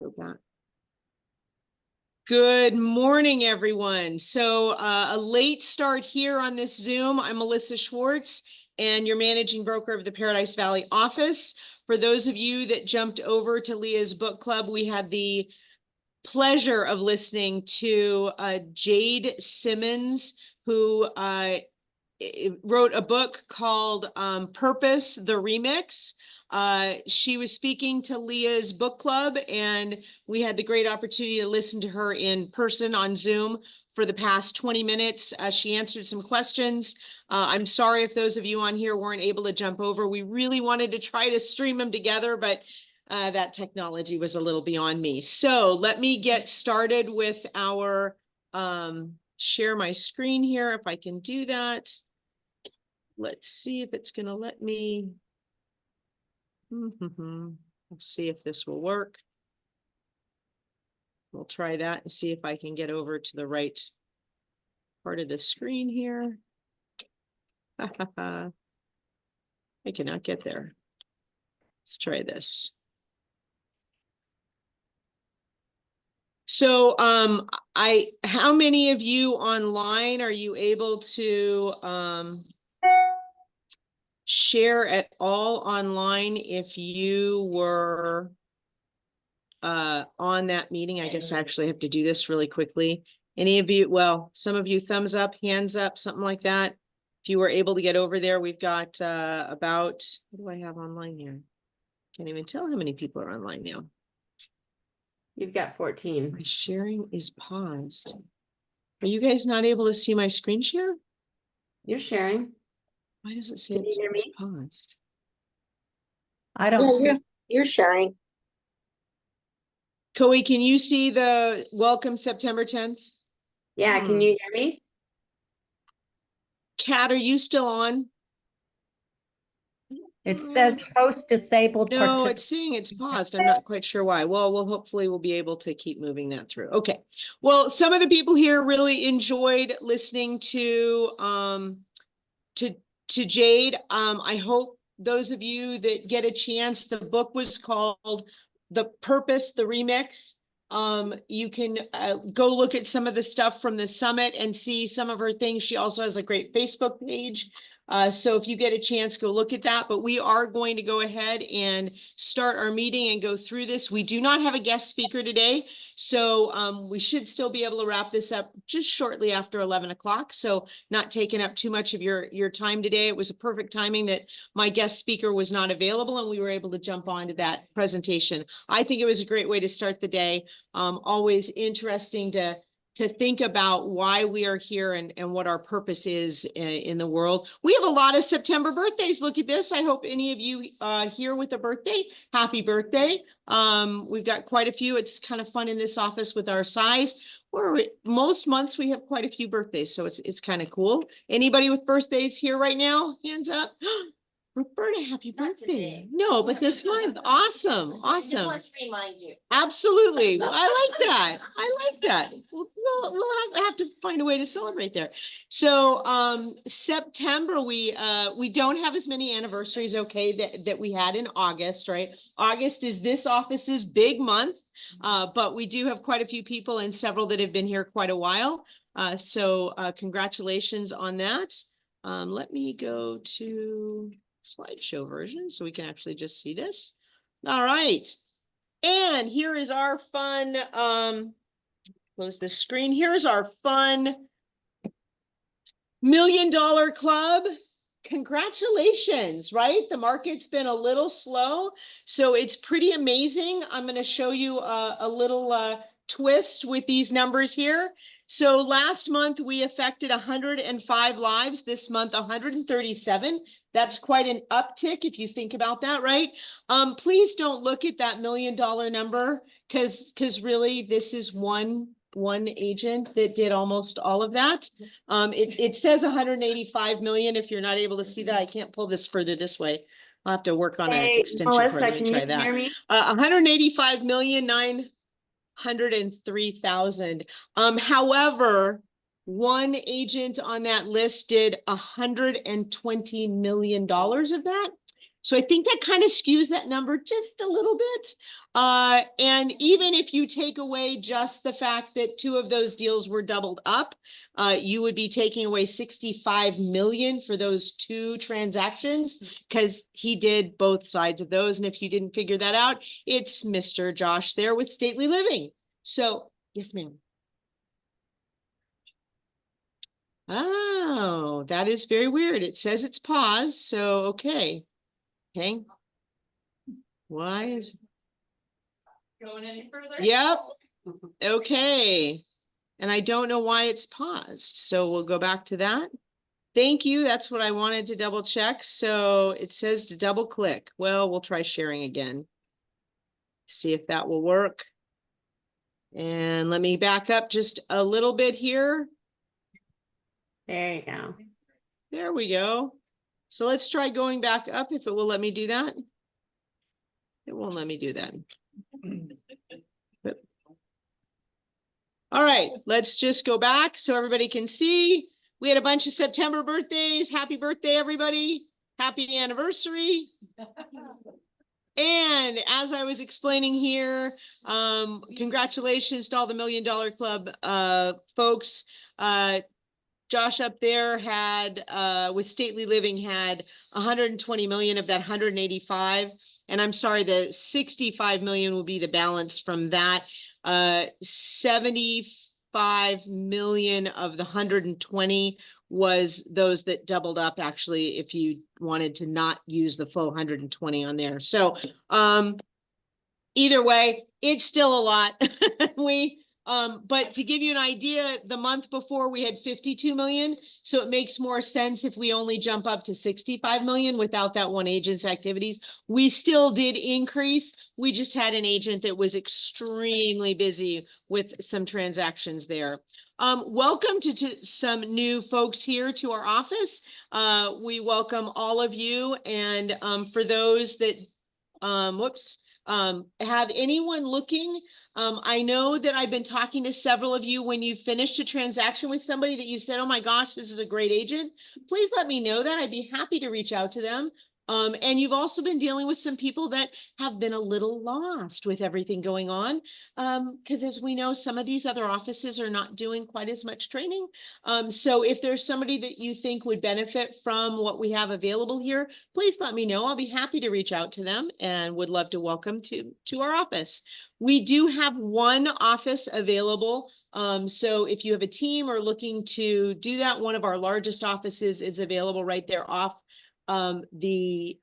Go back. Good morning, everyone. So a late start here on this Zoom. I'm Melissa Schwartz, and your managing broker of the Paradise Valley office. For those of you that jumped over to Leah's book club, we had the pleasure of listening to Jade Simmons, who wrote a book called Purpose, the Remix. She was speaking to Leah's book club, and we had the great opportunity to listen to her in person on Zoom for the past 20 minutes. She answered some questions. I'm sorry if those of you on here weren't able to jump over. We really wanted to try to stream them together, but that technology was a little beyond me. So let me get started with our share my screen here, if I can do that. Let's see if it's going to let me. Let's see if this will work. We'll try that and see if I can get over to the right part of the screen here. I cannot get there. Let's try this. So how many of you online are you able to share at all online if you were on that meeting? I guess I actually have to do this really quickly. Any of you, well, some of you, thumbs up, hands up, something like that. If you were able to get over there, we've got about, what do I have online here? Can't even tell how many people are online now. You've got 14. My sharing is paused. Are you guys not able to see my screen share? You're sharing. Why does it say it's paused? I don't see. You're sharing. Coey, can you see the welcome September 10th? Yeah, can you hear me? Kat, are you still on? It says host disabled. No, it's saying it's paused. I'm not quite sure why. Well, hopefully we'll be able to keep moving that through. Okay. Well, some of the people here really enjoyed listening to Jade. I hope those of you that get a chance, the book was called The Purpose, the Remix. You can go look at some of the stuff from the summit and see some of her things. She also has a great Facebook page. So if you get a chance, go look at that. But we are going to go ahead and start our meeting and go through this. We do not have a guest speaker today, so we should still be able to wrap this up just shortly after 11 o'clock. So not taking up too much of your time today. It was a perfect timing that my guest speaker was not available and we were able to jump onto that presentation. I think it was a great way to start the day. Always interesting to think about why we are here and what our purpose is in the world. We have a lot of September birthdays. Look at this. I hope any of you here with a birthday, happy birthday. We've got quite a few. It's kind of fun in this office with our size. Most months we have quite a few birthdays, so it's kind of cool. Anybody with birthdays here right now? Hands up. Roberta, happy birthday. No, but this month. Awesome. Awesome. I just want to remind you. Absolutely. Well, I like that. I like that. We'll have to find a way to celebrate there. So September, we don't have as many anniversaries, okay, that we had in August, right? August is this office's big month, but we do have quite a few people and several that have been here quite a while. So congratulations on that. Let me go to slideshow version so we can actually just see this. All right. And here is our fun, close the screen. Here's our fun $1 Million Club. Congratulations, right? The market's been a little slow, so it's pretty amazing. I'm going to show you a little twist with these numbers here. So last month we affected 105 lives. This month 137. That's quite an uptick if you think about that, right? Please don't look at that $1 million number because really this is one agent that did almost all of that. It says 185 million. If you're not able to see that, I can't pull this further this way. I'll have to work on an extension Melissa, cord. can you hear me? 185,903,000. However, one agent on that list did $120 million of that. So I think that kind of skews that number just a little bit. And even if you take away just the fact that 2 of those deals were doubled up, you would be taking away 65 million for those 2 transactions because he did both sides of those. And if you didn't figure that out, it's Mr. Josh there with Stately Living. So yes, ma'am. Oh, that is very weird. It says it's paused. So, okay. Okay. Why is Going any further? Yep. Okay. And I don't know why it's paused. So we'll go back to that. Thank you. That's what I wanted to double check. So it says to double click. Well, we'll try sharing again. See if that will work. And let me back up just a little bit here. There you go. There we go. So let's try going back up if it will let me do that. It won't let me do that. But- All right, let's just go back so everybody can see. We had a bunch of September birthdays. Happy birthday, everybody. Happy anniversary. And as I was explaining here, congratulations to all the $1 Million Club folks. Josh up there had, with Stately Living, had 120 million of that 185. And I'm sorry, the 65 million will be the balance from that. 75 million of the 120 was those that doubled up, actually, if you wanted to not use the full 120 on there. So either way, it's still a lot. But to give you an idea, the month before we had 52 million. So it makes more sense if we only jump up to 65 million without that one agent's activities. We still did increase. We just had an agent that was extremely busy with some transactions there. Welcome to some new folks here to our office. We welcome all of you. And for those that, have anyone looking, I know that I've been talking to several of you when you finished a transaction with somebody that you said, oh my gosh, this is a great agent. Please let me know that. I'd be happy to reach out to them. And you've also been dealing with some people that have been a little lost with everything going on. Because as we know, some of these other offices are not doing quite as much training. So if there's somebody that you think would benefit from what we have available here, please let me know. I'll be happy to reach out to them and would love to welcome to our office. We do have one office available. So if you have a team or looking to do that, one of our largest offices is available right there off the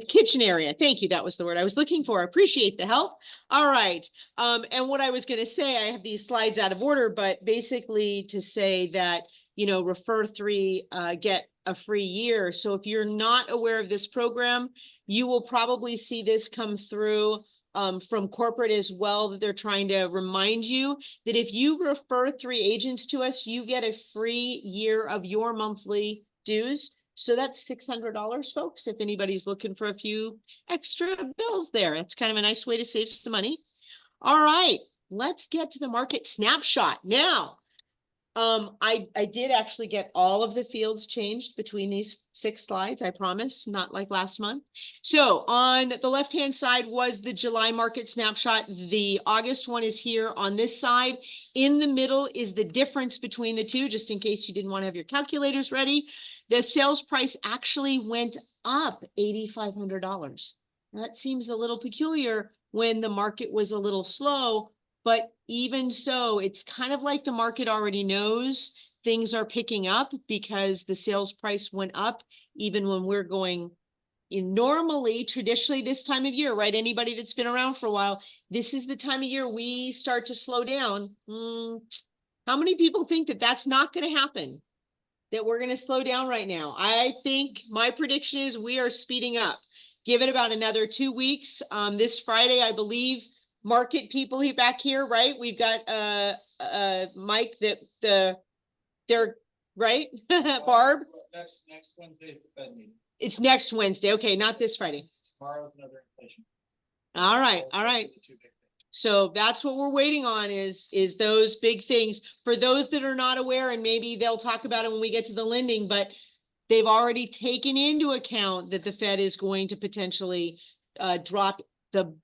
kitchen area. Thank you. That was the word I was looking for. I appreciate the help. All right. And what I was going to say, I have these slides out of order, but basically to say that, you know, refer 3, get a free year. So if you're not aware of this program, you will probably see this come through from corporate as well, that they're trying to remind you that if you refer 3 agents to us, you get a free year of your monthly dues. So that's $600, folks, if anybody's looking for a few extra bills there. That's kind of a nice way to save some money. All right, let's get to the market snapshot. Now, I did actually get all of the fields changed between these 6 slides, I promise, not like last month. So on the left-hand side was the July market snapshot. The August one is here on this side. In the middle is the difference between the two, just in case you didn't want to have your calculators ready. The sales price actually went up $8,500. That seems a little peculiar when the market was a little slow. But even so, it's kind of like the market already knows things are picking up because the sales price went up even when we're going in. Normally, traditionally this time of year, right? Anybody that's been around for a while, this is the time of year we start to slow down. How many people think that that's not going to happen? That we're going to slow down right now? I think my prediction is we are speeding up. Give it about another 2 weeks. This Friday, I believe, market people back here, right? We've got Mike that they're right. Barb. Next Wednesday is the Fed meeting. It's next Wednesday. Okay, not this Friday. Tomorrow's another inflation. All right, all right. So that's what we're waiting on is those big things. For those that are not aware, and maybe they'll talk about it when we get to the lending, but they've already taken into account that the Fed is going to potentially drop the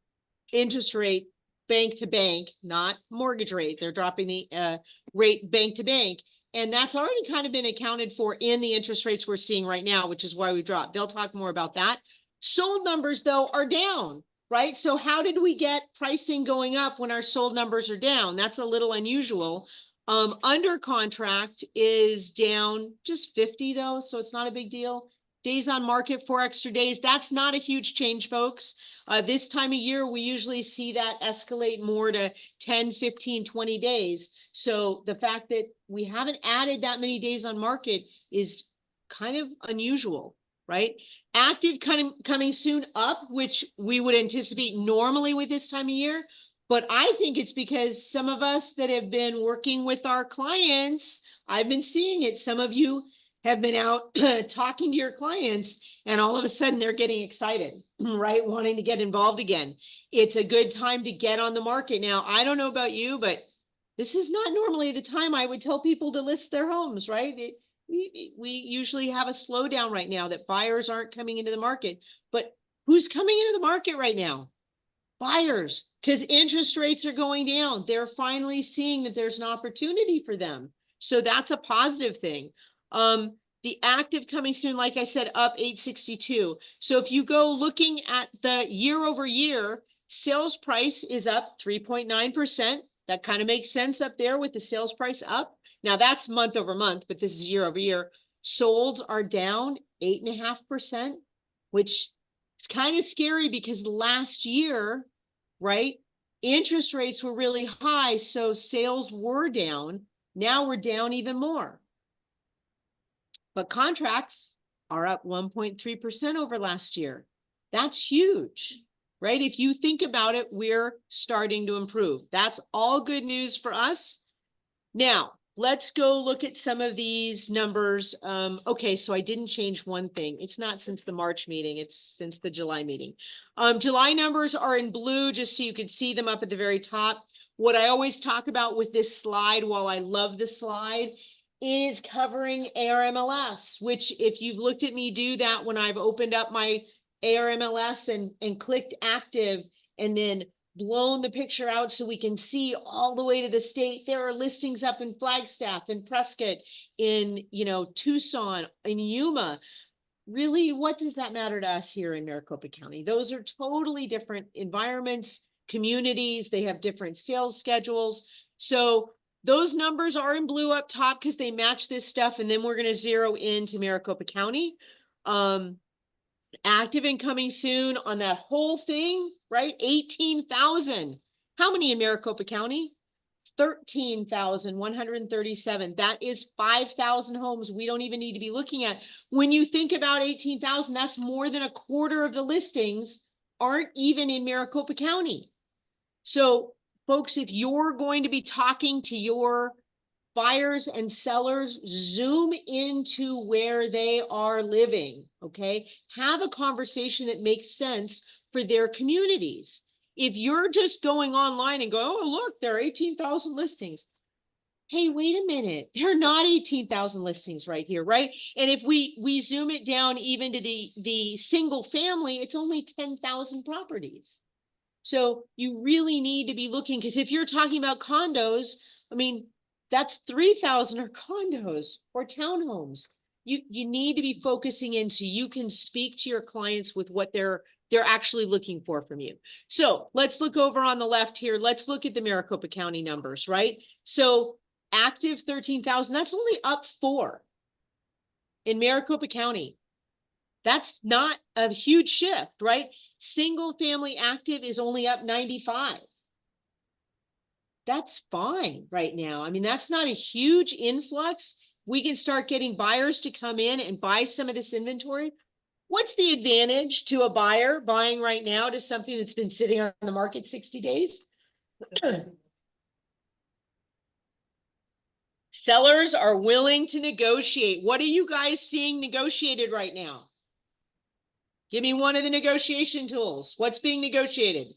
interest rate bank to bank, not mortgage rate. They're dropping the rate bank to bank. And that's already kind of been accounted for in the interest rates we're seeing right now, which is why we dropped. They'll talk more about that. Sold numbers, though, are down, right? So how did we get pricing going up when our sold numbers are down? That's a little unusual. Under contract is down just 50 though, so it's not a big deal. Days on market, 4 extra days. That's not a huge change, folks. This time of year, we usually see that escalate more to 10, 15, 20 days. So the fact that we haven't added that many days on market is kind of unusual, right? Active coming soon up, which we would anticipate normally with this time of year. But I think it's because some of us that have been working with our clients, I've been seeing it. Some of you have been out talking to your clients, and all of a sudden they're getting excited, right? Wanting to get involved again. It's a good time to get on the market. Now, I don't know about you, but this is not normally the time I would tell people to list their homes, right? We usually have a slowdown right now that buyers aren't coming into the market. But who's coming into the market right now? Buyers, because interest rates are going down. They're finally seeing that there's an opportunity for them. So that's a positive thing. The active coming soon, like I said, up 862. So if you go looking at the year over year, sales price is up 3.9%. That kind of makes sense up there with the sales price up. Now that's month over month, but this is year over year. Solds are down 8.5%, which is kind of scary because last year, right, interest rates were really high, so sales were down. Now we're down even more. But contracts are up 1.3% over last year. That's huge, right? If you think about it, we're starting to improve. That's all good news for us. Now, let's go look at some of these numbers. Okay, so I didn't change one thing. It's not since the March meeting, it's since the July meeting. July numbers are in blue, just so you can see them up at the very top. What I always talk about with this slide, while I love the slide, is covering ARMLS, which if you've looked at me do that when I've opened up my ARMLS and clicked active and then blown the picture out so we can see all the way to the state. There are listings up in Flagstaff, in Prescott, in, Tucson, in Yuma. Really, what does that matter to us here in Maricopa County? Those are totally different environments, communities. They have different sales schedules. So those numbers are in blue up top because they match this stuff. And then we're going to zero into Maricopa County. Active and coming soon on that whole thing, right? 18,000. How many in Maricopa County? 13,137. That is 5,000 homes we don't even need to be looking at. When you think about 18,000, that's more than a quarter of the listings aren't even in Maricopa County. So folks, if you're going to be talking to your buyers and sellers, zoom into where they are living, okay? Have a conversation that makes sense for their communities. If you're just going online and go, oh, look, there are 18,000 listings. Hey, wait a minute. There are not 18,000 listings right here, right? And if we zoom it down even to the single family, it's only 10,000 properties. So you really need to be looking, because if you're talking about condos, I mean, that's 3,000 are condos or townhomes. You need to be focusing in so you can speak to your clients with what they're actually looking for from you. So let's look over on the left here. Let's look at the Maricopa County numbers, right? So active 13,000, that's only up 4 in Maricopa County. That's not a huge shift, right? Single family active is only up 95. That's fine right now. I mean, that's not a huge influx. We can start getting buyers to come in and buy some of this inventory. What's the advantage to a buyer buying right now to something that's been sitting on the market 60 days? Sellers are willing to negotiate. What are you guys seeing negotiated right now? Give me one of the negotiation tools. What's being negotiated?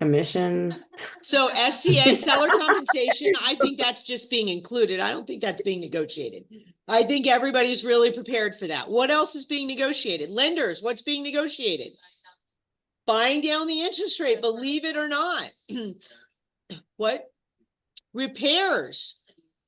Commissions. So SCA, seller compensation, I think that's just being included. I don't think that's being negotiated. I think everybody's really prepared for that. What else is being negotiated? Lenders, what's being negotiated? Buying down the interest rate, believe it or not. What? Repairs.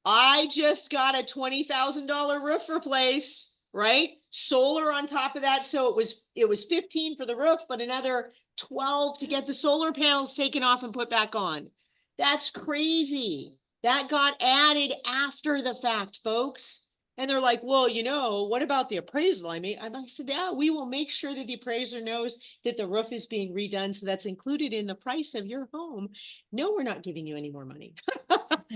I just got a $20,000 roof replaced, right? Solar on top of that. So it was 15 for the roof, but another 12 to get the solar panels taken off and put back on. That's crazy. That got added after the fact, folks. And they're like, well, you know, what about the appraisal? I said, yeah, we will make sure that the appraiser knows that the roof is being redone. So that's included in the price of your home. No, we're not giving you any more money.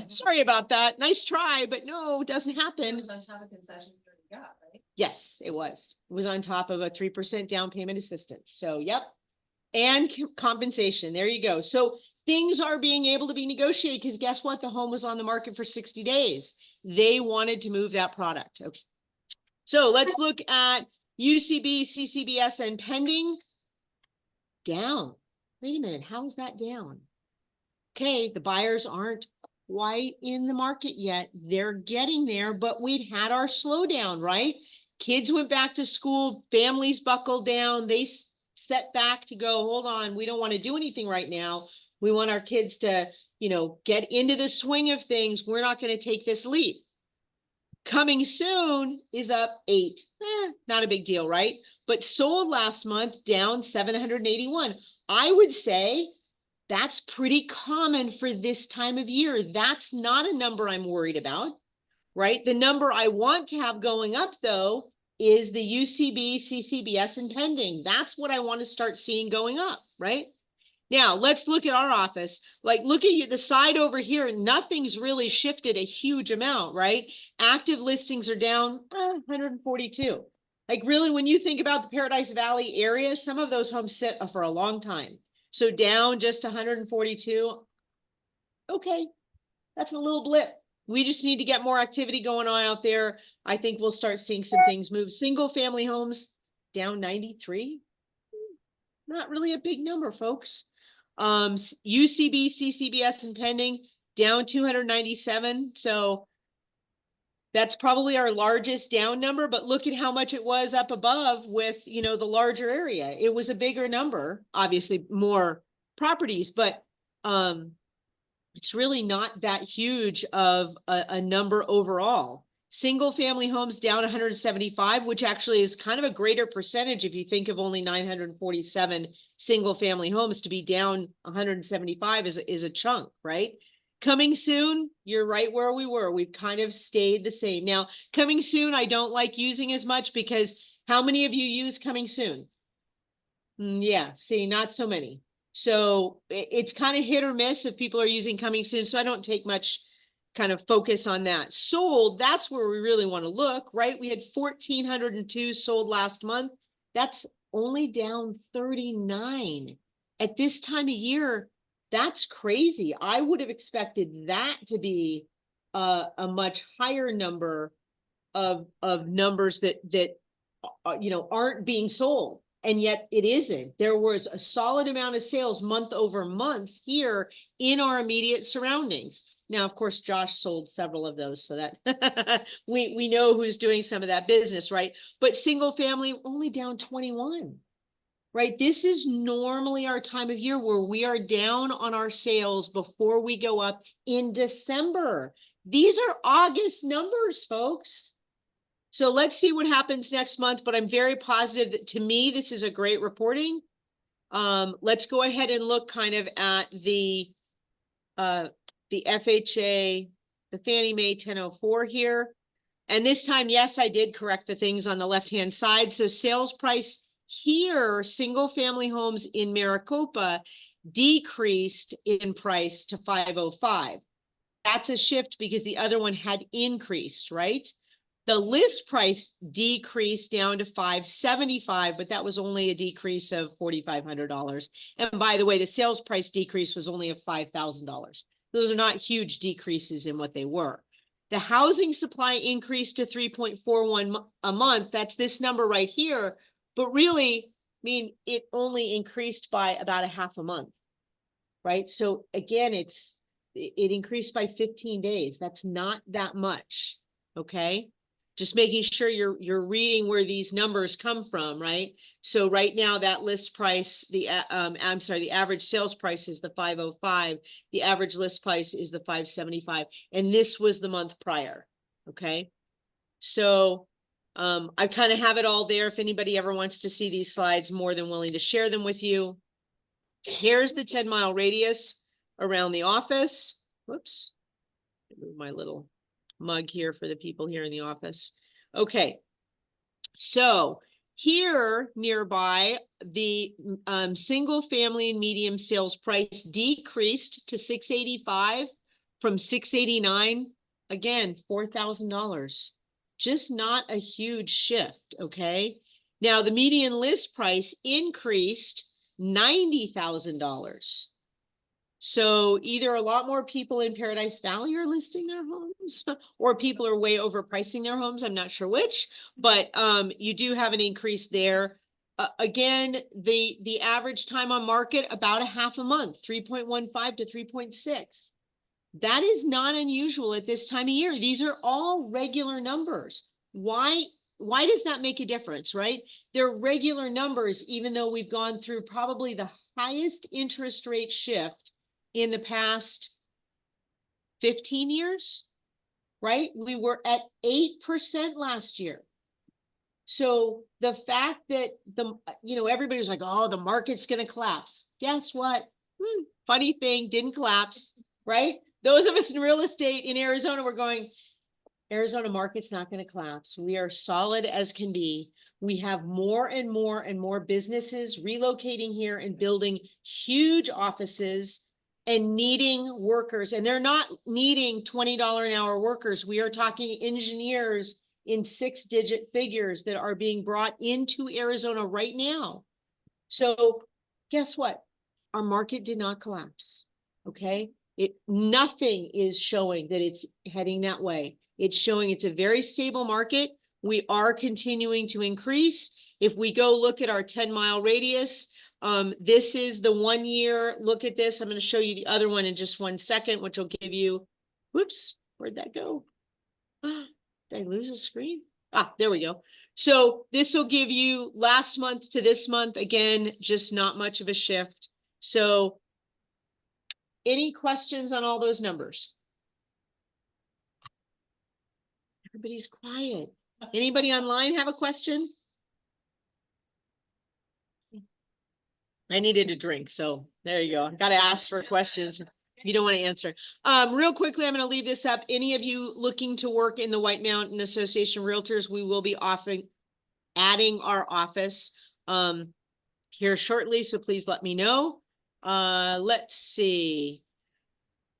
Sorry about that. Nice try, but no, it doesn't happen. On top of concessions you already got, right? Yes, it was. It was on top of a 3% down payment assistance. So, yep. And compensation. There you go. So things are being able to be negotiated because guess what? The home was on the market for 60 days. They wanted to move that product. Okay. So let's look at UCB, CCBS, and pending. Down. Wait a minute. How is that down? Okay, the buyers aren't quite in the market yet. They're getting there, but we'd had our slowdown, right? Kids went back to school, families buckled down, they set back to go, hold on, we don't want to do anything right now. We want our kids to, you know, get into the swing of things. We're not going to take this leap. Coming soon is up 8. Not a big deal, right? But sold last month down 781. I would say that's pretty common for this time of year. That's not a number I'm worried about, right? The number I want to have going up, though, is the UCB, CCBS, and pending. That's what I want to start seeing going up, right? Now, let's look at our office. Like, look at the side over here. Nothing's really shifted a huge amount, right? Active listings are down 142. Like, really, when you think about the Paradise Valley area, some of those homes sit for a long time. So down just 142. Okay, that's a little blip. We just need to get more activity going on out there. I think we'll start seeing some things move. Single family homes down 93. Not really a big number, folks. UCB, CCBS, and pending down 297. So that's probably our largest down number, but look at how much it was up above with, you know, the larger area. It was a bigger number, obviously more properties, but it's really not that huge of a number overall. Single family homes down 175, which actually is kind of a greater percentage if you think of only 947 single family homes. To be down 175 is a chunk, right? Coming soon, you're right where we were. We've kind of stayed the same. Now, coming soon, I don't like using as much because how many of you use coming soon? Yeah, see, not so many. So it's kind of hit or miss if people are using coming soon. So I don't take much kind of focus on that. Sold, that's where we really want to look, right? We had 1,402 sold last month. That's only down 39. At this time of year, that's crazy. I would have expected that to be a much higher number of numbers that you know, aren't being sold. And yet it isn't. There was a solid amount of sales month over month here in our immediate surroundings. Now, of course, Josh sold several of those, so that we know who's doing some of that business, right? But single family only down 21, right? This is normally our time of year where we are down on our sales before we go up in December. These are August numbers, folks. So let's see what happens next month, but I'm very positive that, to me, this is a great reporting. Let's go ahead and look kind of at the FHA, the Fannie Mae 1004 here. And this time, yes, I did correct the things on the left-hand side. So sales price here, single family homes in Maricopa decreased in price to 505. That's a shift because the other one had increased, right? The list price decreased down to 575, but that was only a decrease of $4,500. And by the way, the sales price decrease was only of $5,000. Those are not huge decreases in what they were. The housing supply increased to 3.41 a month. That's this number right here. But really, I mean, it only increased by about a half a month. right? So again, it increased by 15 days. That's not that much, okay? Just making sure you're reading where these numbers come from, right? So right now that list price, the average sales price is the 505. The average list price is the 575, and this was the month prior, okay? So I kind of have it all there. If anybody ever wants to see these slides, more than willing to share them with you. Here's the 10-mile radius around the office. Whoops. Move my little mug here for the people here in the office. Okay. So here nearby, the single family and medium sales price decreased to $685 from $689. Again, $4,000. Just not a huge shift, okay? Now the median list price increased $90,000. So either a lot more people in Paradise Valley are listing their homes or people are way overpricing their homes. I'm not sure which, but you do have an increase there. Again, the average time on market, about a half a month, 3.15 to 3.6. That is not unusual at this time of year. These are all regular numbers. Why does that make a difference, right? They're regular numbers, even though we've gone through probably the highest interest rate shift in the past 15 years, right? We were at 8% last year. So the fact that everybody's like, oh, the market's going to collapse. Guess what? Funny thing, didn't collapse, right? Those of us in real estate in Arizona were going, Arizona market's not going to collapse. We are solid as can be. We have more and more and more businesses relocating here and building huge offices and needing workers. And they're not needing $20 an hour workers. We are talking engineers in 6-digit figures that are being brought into Arizona right now. So guess what? Our market did not collapse. Okay. Nothing is showing that it's heading that way. It's showing it's a very stable market. We are continuing to increase. If we go look at our 10-mile radius, this is the 1 year. Look at this. I'm going to show you the other one in just 1 second, which will give you, whoops, where'd that go? Did I lose a screen? Ah, there we go. So this will give you last month to this month. Again, just not much of a shift. So any questions on all those numbers? Everybody's quiet. Anybody online have a question? I needed a drink, so there you go. Got to ask for questions if you don't want to answer. Real quickly, I'm going to leave this up. Any of you looking to work in the White Mountain Association Realtors, we will be adding our office here shortly, so please let me know. Let's see.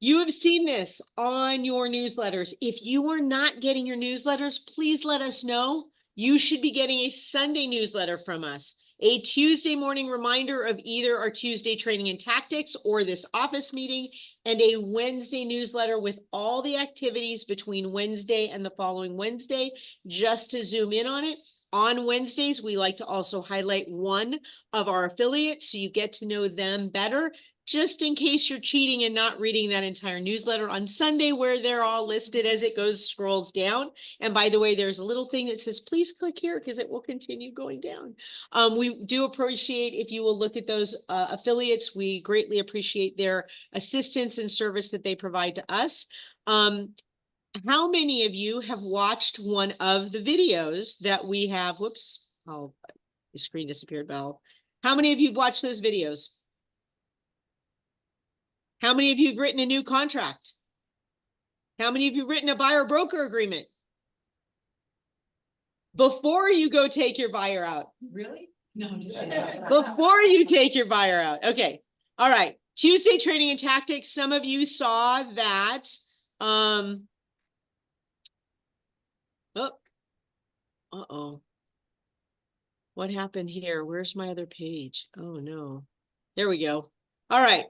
You have seen this on your newsletters. If you are not getting your newsletters, please let us know. You should be getting a Sunday newsletter from us, a Tuesday morning reminder of either our Tuesday training and tactics or this office meeting, and a Wednesday newsletter with all the activities between Wednesday and the following Wednesday, just to zoom in on it. On Wednesdays, we like to also highlight one of our affiliates so you get to know them better, just in case you're cheating and not reading that entire newsletter on Sunday, where they're all listed as it scrolls down. And by the way, there's a little thing that says, please click here because it will continue going down. We do appreciate if you will look at those affiliates. We greatly appreciate their assistance and service that they provide to us. How many of you have watched one of the videos that we have? Whoops, oh, the screen disappeared, Belle. How many of you have watched those videos? How many of you have written a new contract? How many of you have written a buyer broker agreement? Before you go take your buyer out. Really? No, I'm just kidding. Before you take your buyer out. Okay. All right. Tuesday training and tactics. Some of you saw that. Uh-oh. What happened here? Where's my other page? Oh no. There we go. All right.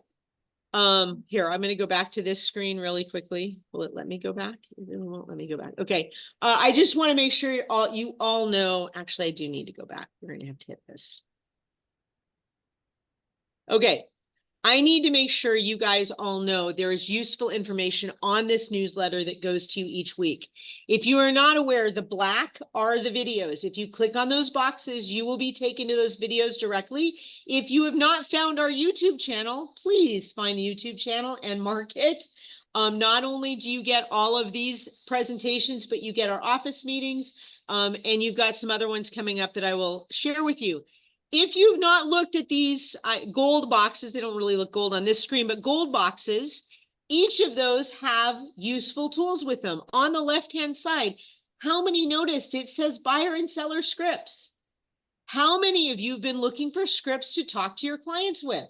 Here, I'm going to go back to this screen really quickly. Will it let me go back? It won't let me go back. Okay. I just want to make sure you all know, actually, I do need to go back. We're going to have to hit this. Okay. I need to make sure you guys all know there is useful information on this newsletter that goes to you each week. If you are not aware, the black are the videos. If you click on those boxes, you will be taken to those videos directly. If you have not found our YouTube channel, please find the YouTube channel and mark it. Not only do you get all of these presentations, but you get our office meetings, and you've got some other ones coming up that I will share with you. If you've not looked at these gold boxes, they don't really look gold on this screen, but gold boxes, each of those have useful tools with them. On the left-hand side, how many noticed it says buyer and seller scripts? How many of you have been looking for scripts to talk to your clients with?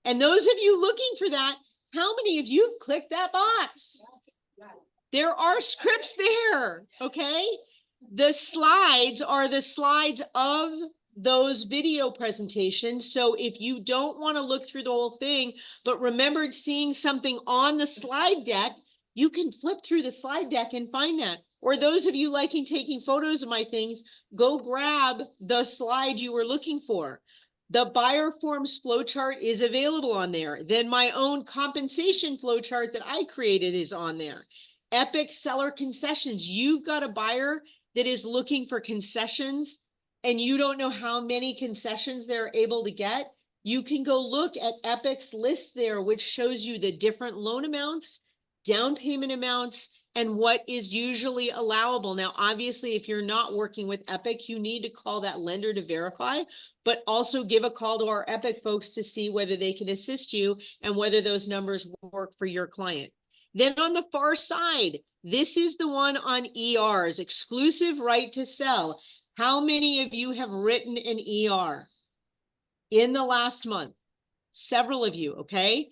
And those of you looking for that, how many of you clicked that box? There are scripts there, okay? The slides are the slides of those video presentations. So if you don't want to look through the whole thing, but remembered seeing something on the slide deck, you can flip through the slide deck and find that. Or those of you liking taking photos of my things, go grab the slide you were looking for. The buyer forms flowchart is available on there. Then my own compensation flowchart that I created is on there. Epic seller concessions. You've got a buyer that is looking for concessions and you don't know how many concessions they're able to get, you can go look at Epic's list there, which shows you the different loan amounts, down payment amounts, and what is usually allowable. Now, obviously, if you're not working with Epic, you need to call that lender to verify, but also give a call to our Epic folks to see whether they can assist you and whether those numbers work for your client. Then on the far side, this is the one on ERs, exclusive right to sell. How many of you have written an ER in the last month? Several of you, okay?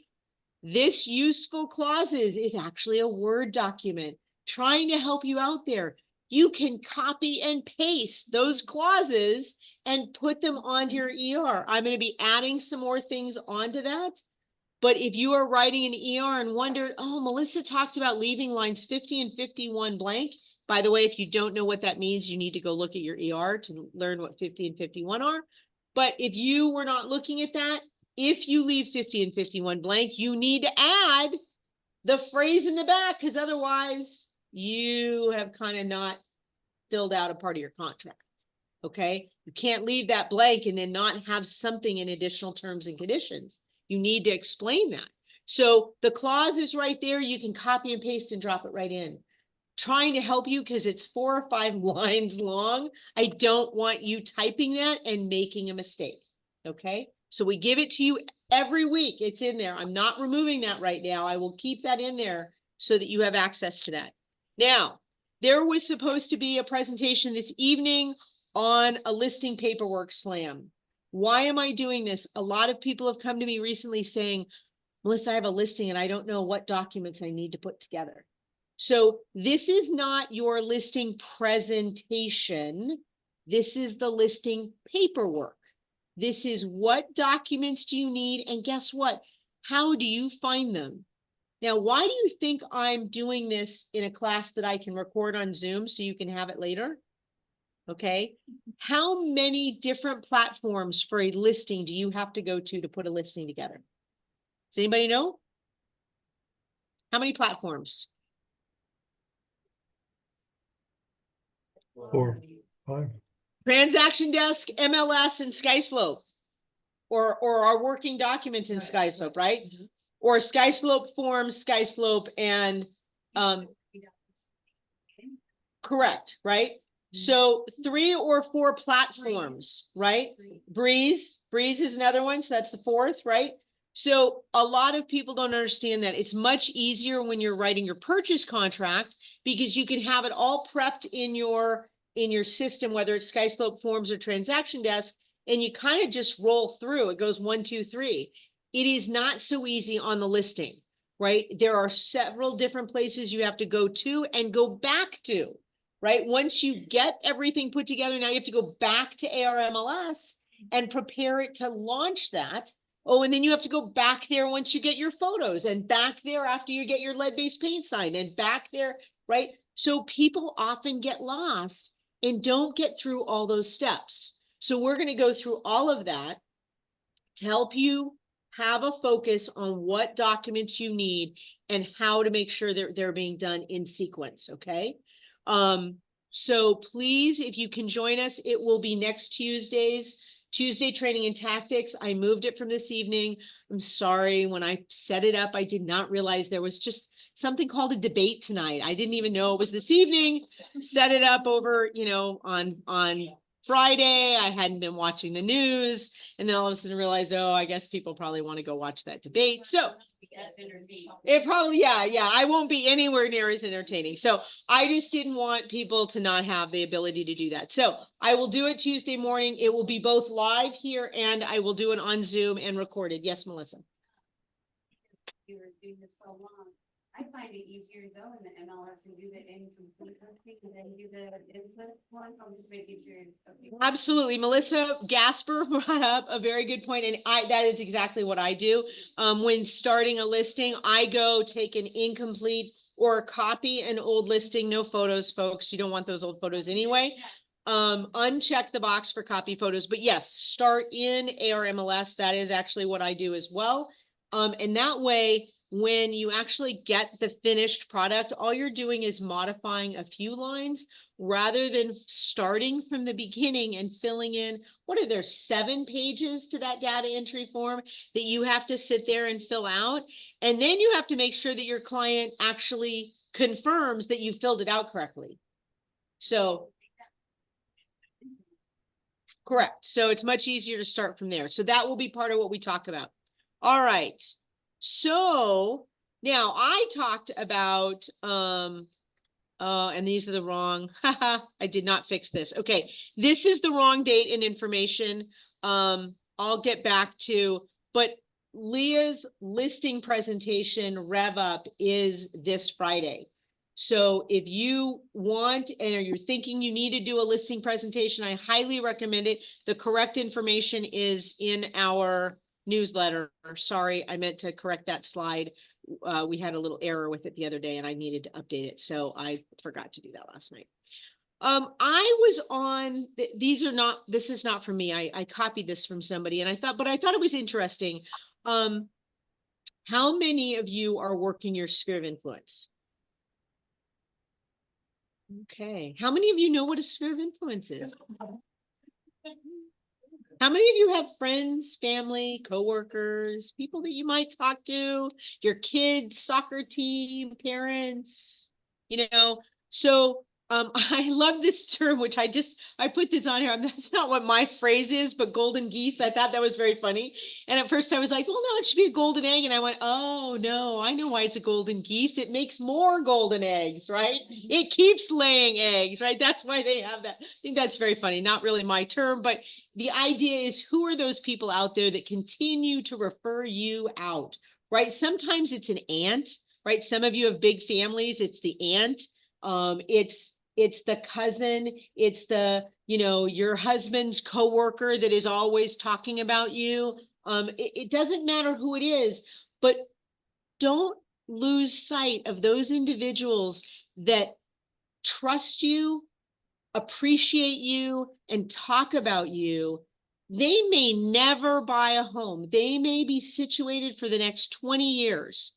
This useful clauses is actually a Word document trying to help you out there. You can copy and paste those clauses and put them onto your ER. I'm going to be adding some more things onto that. But if you are writing an ER and wondered, oh, Melissa talked about leaving lines 50 and 51 blank. By the way, if you don't know what that means, you need to go look at your ER to learn what 50 and 51 are. But if you were not looking at that, if you leave 50 and 51 blank, you need to add the phrase in the back, because otherwise you have kind of not filled out a part of your contract. Okay, you can't leave that blank and then not have something in additional terms and conditions. You need to explain that. So the clause is right there. You can copy and paste and drop it right in. Trying to help you because it's 4 or 5 lines long. I don't want you typing that and making a mistake. Okay, so we give it to you every week. It's in there. I'm not removing that right now. I will keep that in there so that you have access to that. Now, there was supposed to be a presentation this evening on a listing paperwork slam. Why am I doing this? A lot of people have come to me recently saying, Melissa, I have a listing and I don't know what documents I need to put together. So this is not your listing presentation. This is the listing paperwork. This is what documents do you need? And guess what? How do you find them? Now, why do you think I'm doing this in a class that I can record on Zoom so you can have it later? Okay. How many different platforms for a listing do you have to go to put a listing together? Does anybody know? How many platforms? 4, 5. Transaction Desk, MLS, and SkySlope, or our working documents in SkySlope, right? Or SkySlope Forms, SkySlope, and correct, right? So 3 or 4 platforms, right? Breeze is another one, so that's the 4th, right? So a lot of people don't understand that. It's much easier when you're writing your purchase contract because you can have it all prepped in your system, whether it's SkySlope Forms or Transaction Desk, and you kind of just roll through. It goes 1, 2, 3. It is not so easy on the listing, right? There are several different places you have to go to and go back to, right? Once you get everything put together, now you have to go back to ARMLS and prepare it to launch that. Oh, and then you have to go back there once you get your photos, and back there after you get your lead-based paint sign, and back there, right? So people often get lost and don't get through all those steps. So we're going to go through all of that to help you have a focus on what documents you need and how to make sure they're being done in sequence, okay? So please, if you can join us, it will be next Tuesday training and tactics. I moved it from this evening. I'm sorry, when I set it up, I did not realize there was just something called a debate tonight. I didn't even know it was this evening. Set it up over, on Friday. I hadn't been watching the news, and then all of a sudden realized, oh, I guess people probably want to go watch that debate. So it probably, yeah, I won't be anywhere near as entertaining. So I just didn't want people to not have the ability to do that. So I will do it Tuesday morning. It will be both live here and I will do it on Zoom and recorded. Yes, Melissa. You were doing this so long. I find it easier to go in the MLS and do the incomplete listing and then do the input one. I'm just making sure. Okay. Absolutely. Melissa Gasper brought up a very good point, and that is exactly what I do. When starting a listing, I go take an incomplete or copy an old listing. No photos, folks. You don't want those old photos anyway. Uncheck the box for copy photos, but yes, start in ARMLS. That is actually what I do as well. And that way, when you actually get the finished product, all you're doing is modifying a few lines rather than starting from the beginning and filling in, what are there, 7 pages to that data entry form that you have to sit there and fill out. And then you have to make sure that your client actually confirms that you filled it out correctly. So, correct. So it's much easier to start from there. So that will be part of what we talk about. All right. So now I talked about, and these are the wrong, I did not fix this. Okay, this is the wrong date and information. I'll get back to, but Leah's listing presentation rev up is this Friday. So if you want, and you're thinking you need to do a listing presentation, I highly recommend it. The correct information is in our newsletter. Sorry, I meant to correct that slide. We had a little error with it the other day and I needed to update it. So I forgot to do that last night. I was on, this is not for me. I copied this from somebody and I thought it was interesting. How many of you are working your sphere of influence? Okay. How many of you know what a sphere of influence is? How many of you have friends, family, coworkers, people that you might talk to, your kids' soccer team, parents, So I love this term, which I put this on here. That's not what my phrase is, but golden geese. I thought that was very funny. And at first I was like, well, no, it should be a golden egg. And I went, oh no, I know why it's a golden geese. It makes more golden eggs, right? It keeps laying eggs, right? That's why they have that. I think that's very funny. Not really my term, but the idea is, who are those people out there that continue to refer you out, right? Sometimes it's an aunt, right? Some of you have big families. It's the aunt. It's the cousin, it's the, your husband's coworker that is always talking about you. It doesn't matter who it is, but don't lose sight of those individuals that trust you, appreciate you, and talk about you. They may never buy a home. They may be situated for the next 20 years,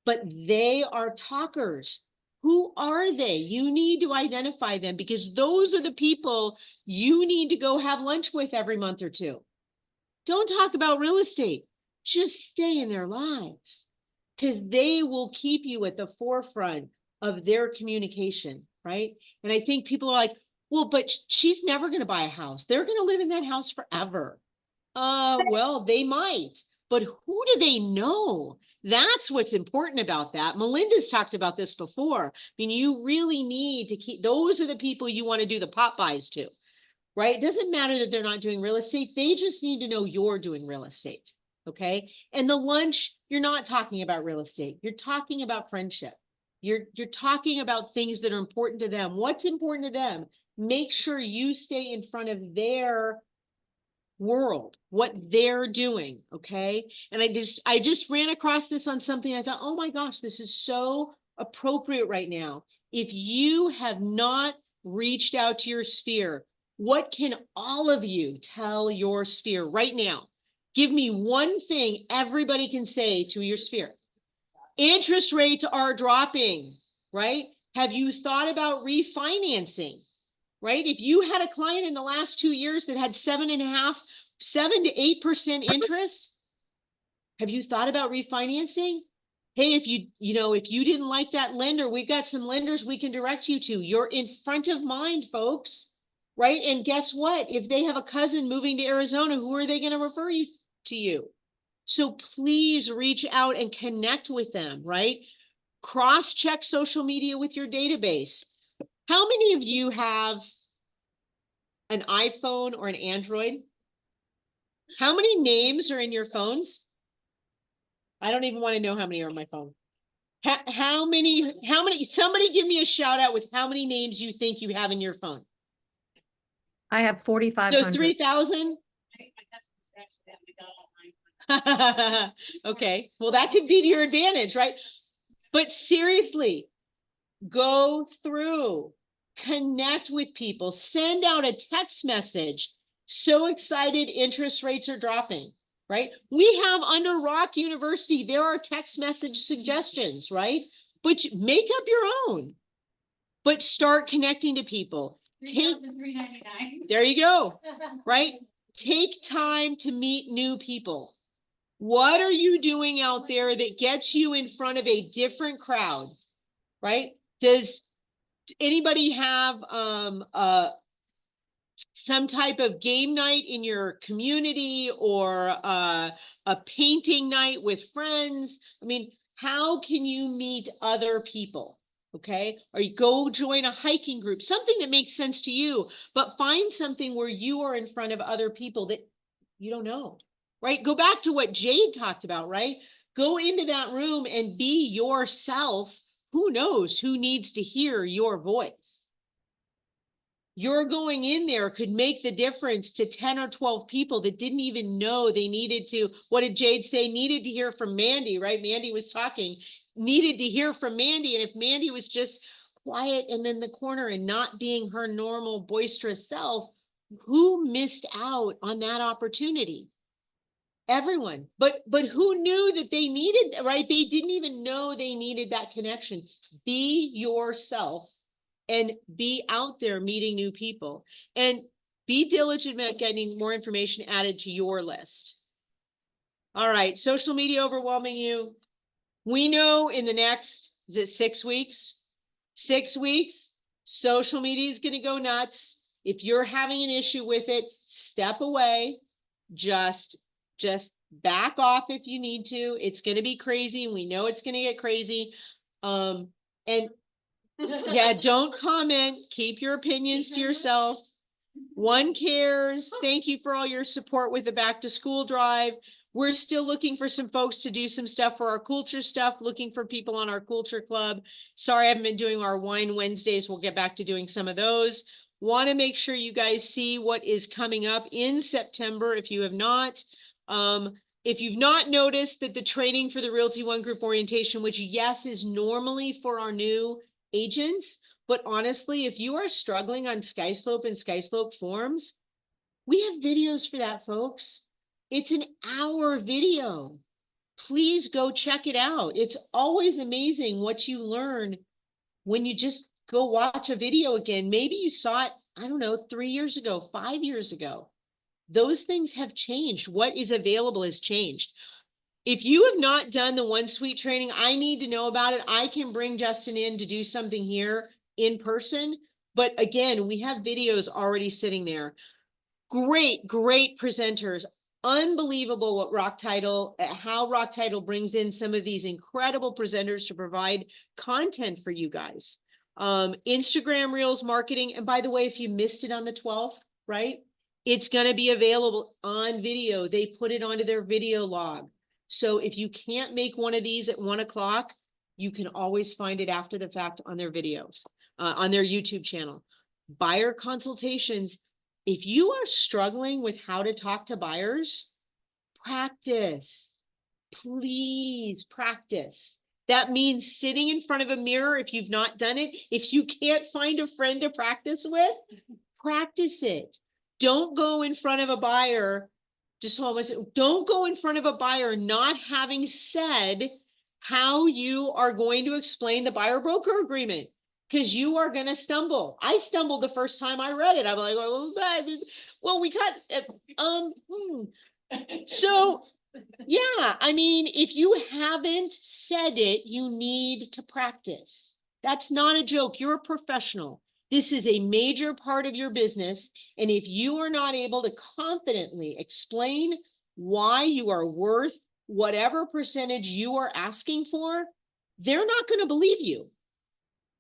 but they are talkers. Who are they? You need to identify them, because those are the people you need to go have lunch with every month or two. Don't talk about real estate. Just stay in their lives, because they will keep you at the forefront of their communication, right? And I think people are like, well, but she's never going to buy a house. They're going to live in that house forever. Well, they might, but who do they know? That's what's important about that. Melinda's talked about this before. I mean, you really need to keep, those are the people you want to do the pop buys to, right? It doesn't matter that they're not doing real estate. They just need to know you're doing real estate. Okay. And the lunch, you're not talking about real estate. You're talking about friendship. You're talking about things that are important to them. What's important to them? Make sure you stay in front of their world, what they're doing. Okay. And I just ran across this on something. I thought, oh my gosh, this is so appropriate right now. If you have not reached out to your sphere, what can all of you tell your sphere right now? Give me one thing everybody can say to your sphere. Interest rates are dropping, right? Have you thought about refinancing, right? If you had a client in the last 2 years that had 7.5, 7 to 8% interest, have you thought about refinancing? Hey, if you didn't like that lender, we've got some lenders we can direct you to. You're in front of mind, folks, right? And guess what? If they have a cousin moving to Arizona, who are they going to refer you to you? So please reach out and connect with them, right? Cross-check social media with your database. How many of you have an iPhone or an Android? How many names are in your phones? I don't even want to know how many are on my phone. How many, somebody give me a shout out with how many names you think you have in your phone. I have So 4,500. 3,000? I think my husband's actually that we got all mine. Okay, well, that could be to your advantage, right? But seriously, go through, connect with people, send out a text message. So excited, interest rates are dropping, right? We have under Rock University, there are text message suggestions, right? But make up your own, but start connecting to people. Take, $3,399. there you go, right? Take time to meet new people. What are you doing out there that gets you in front of a different crowd, right? Does anybody have some type of game night in your community or a painting night with friends? I mean, how can you meet other people? Okay, or you go join a hiking group, something that makes sense to you, but find something where you are in front of other people that you don't know, right? Go back to what Jade talked about, right? Go into that room and be yourself. Who knows who needs to hear your voice? You're going in there could make the difference to 10 or 12 people that didn't even know they needed to. What did Jade say? Needed to hear from Mandy, right? Mandy was talking, needed to hear from Mandy. And if Mandy was just quiet and in the corner and not being her normal boisterous self, who missed out on that opportunity? Everyone. But who knew that they needed, right? They didn't even know they needed that connection. Be yourself. And be out there meeting new people, and be diligent about getting more information added to your list. All right, social media overwhelming you. We know in the next, is it 6 weeks? 6 weeks, social media is going to go nuts. If you're having an issue with it, step away. Just back off if you need to. It's going to be crazy. We know it's going to get crazy. And yeah, don't comment. Keep your opinions to yourself. One Cares, thank you for all your support with the back to school drive. We're still looking for some folks to do some stuff for our culture stuff, looking for people on our culture club. Sorry, I haven't been doing our wine Wednesdays. We'll get back to doing some of those. Want to make sure you guys see what is coming up in September if you have not. If you've not noticed that the training for the Realty One Group orientation, which yes, is normally for our new agents, but honestly, if you are struggling on SkySlope and SkySlope forms, we have videos for that, folks. It's an hour video. Please go check it out. It's always amazing what you learn when you just go watch a video again. Maybe you saw it, I don't know, 3 years ago, 5 years ago. Those things have changed. What is available has changed. If you have not done the One Suite training, I need to know about it. I can bring Justin in to do something here in person. But again, we have videos already sitting there. Great presenters. Unbelievable what Rock Title, how Rock Title brings in some of these incredible presenters to provide content for you guys. Instagram Reels marketing. And by the way, if you missed it on the 12th, right? It's going to be available on video. They put it onto their video log. So if you can't make one of these at 1 o'clock, you can always find it after the fact on their videos, on their YouTube channel. Buyer consultations. If you are struggling with how to talk to buyers, practice. Please practice. That means sitting in front of a mirror if you've not done it. If you can't find a friend to practice with, practice it. Don't go in front of a buyer just hold on one second. Don't go in front of a buyer not having said how you are going to explain the buyer broker agreement. Because you are going to stumble. I stumbled the first time I read it. I'm like, well, we got, So, yeah, I mean, if you haven't said it, you need to practice. That's not a joke. You're a professional. This is a major part of your business. And if you are not able to confidently explain why you are worth whatever percentage you are asking for, they're not going to believe you.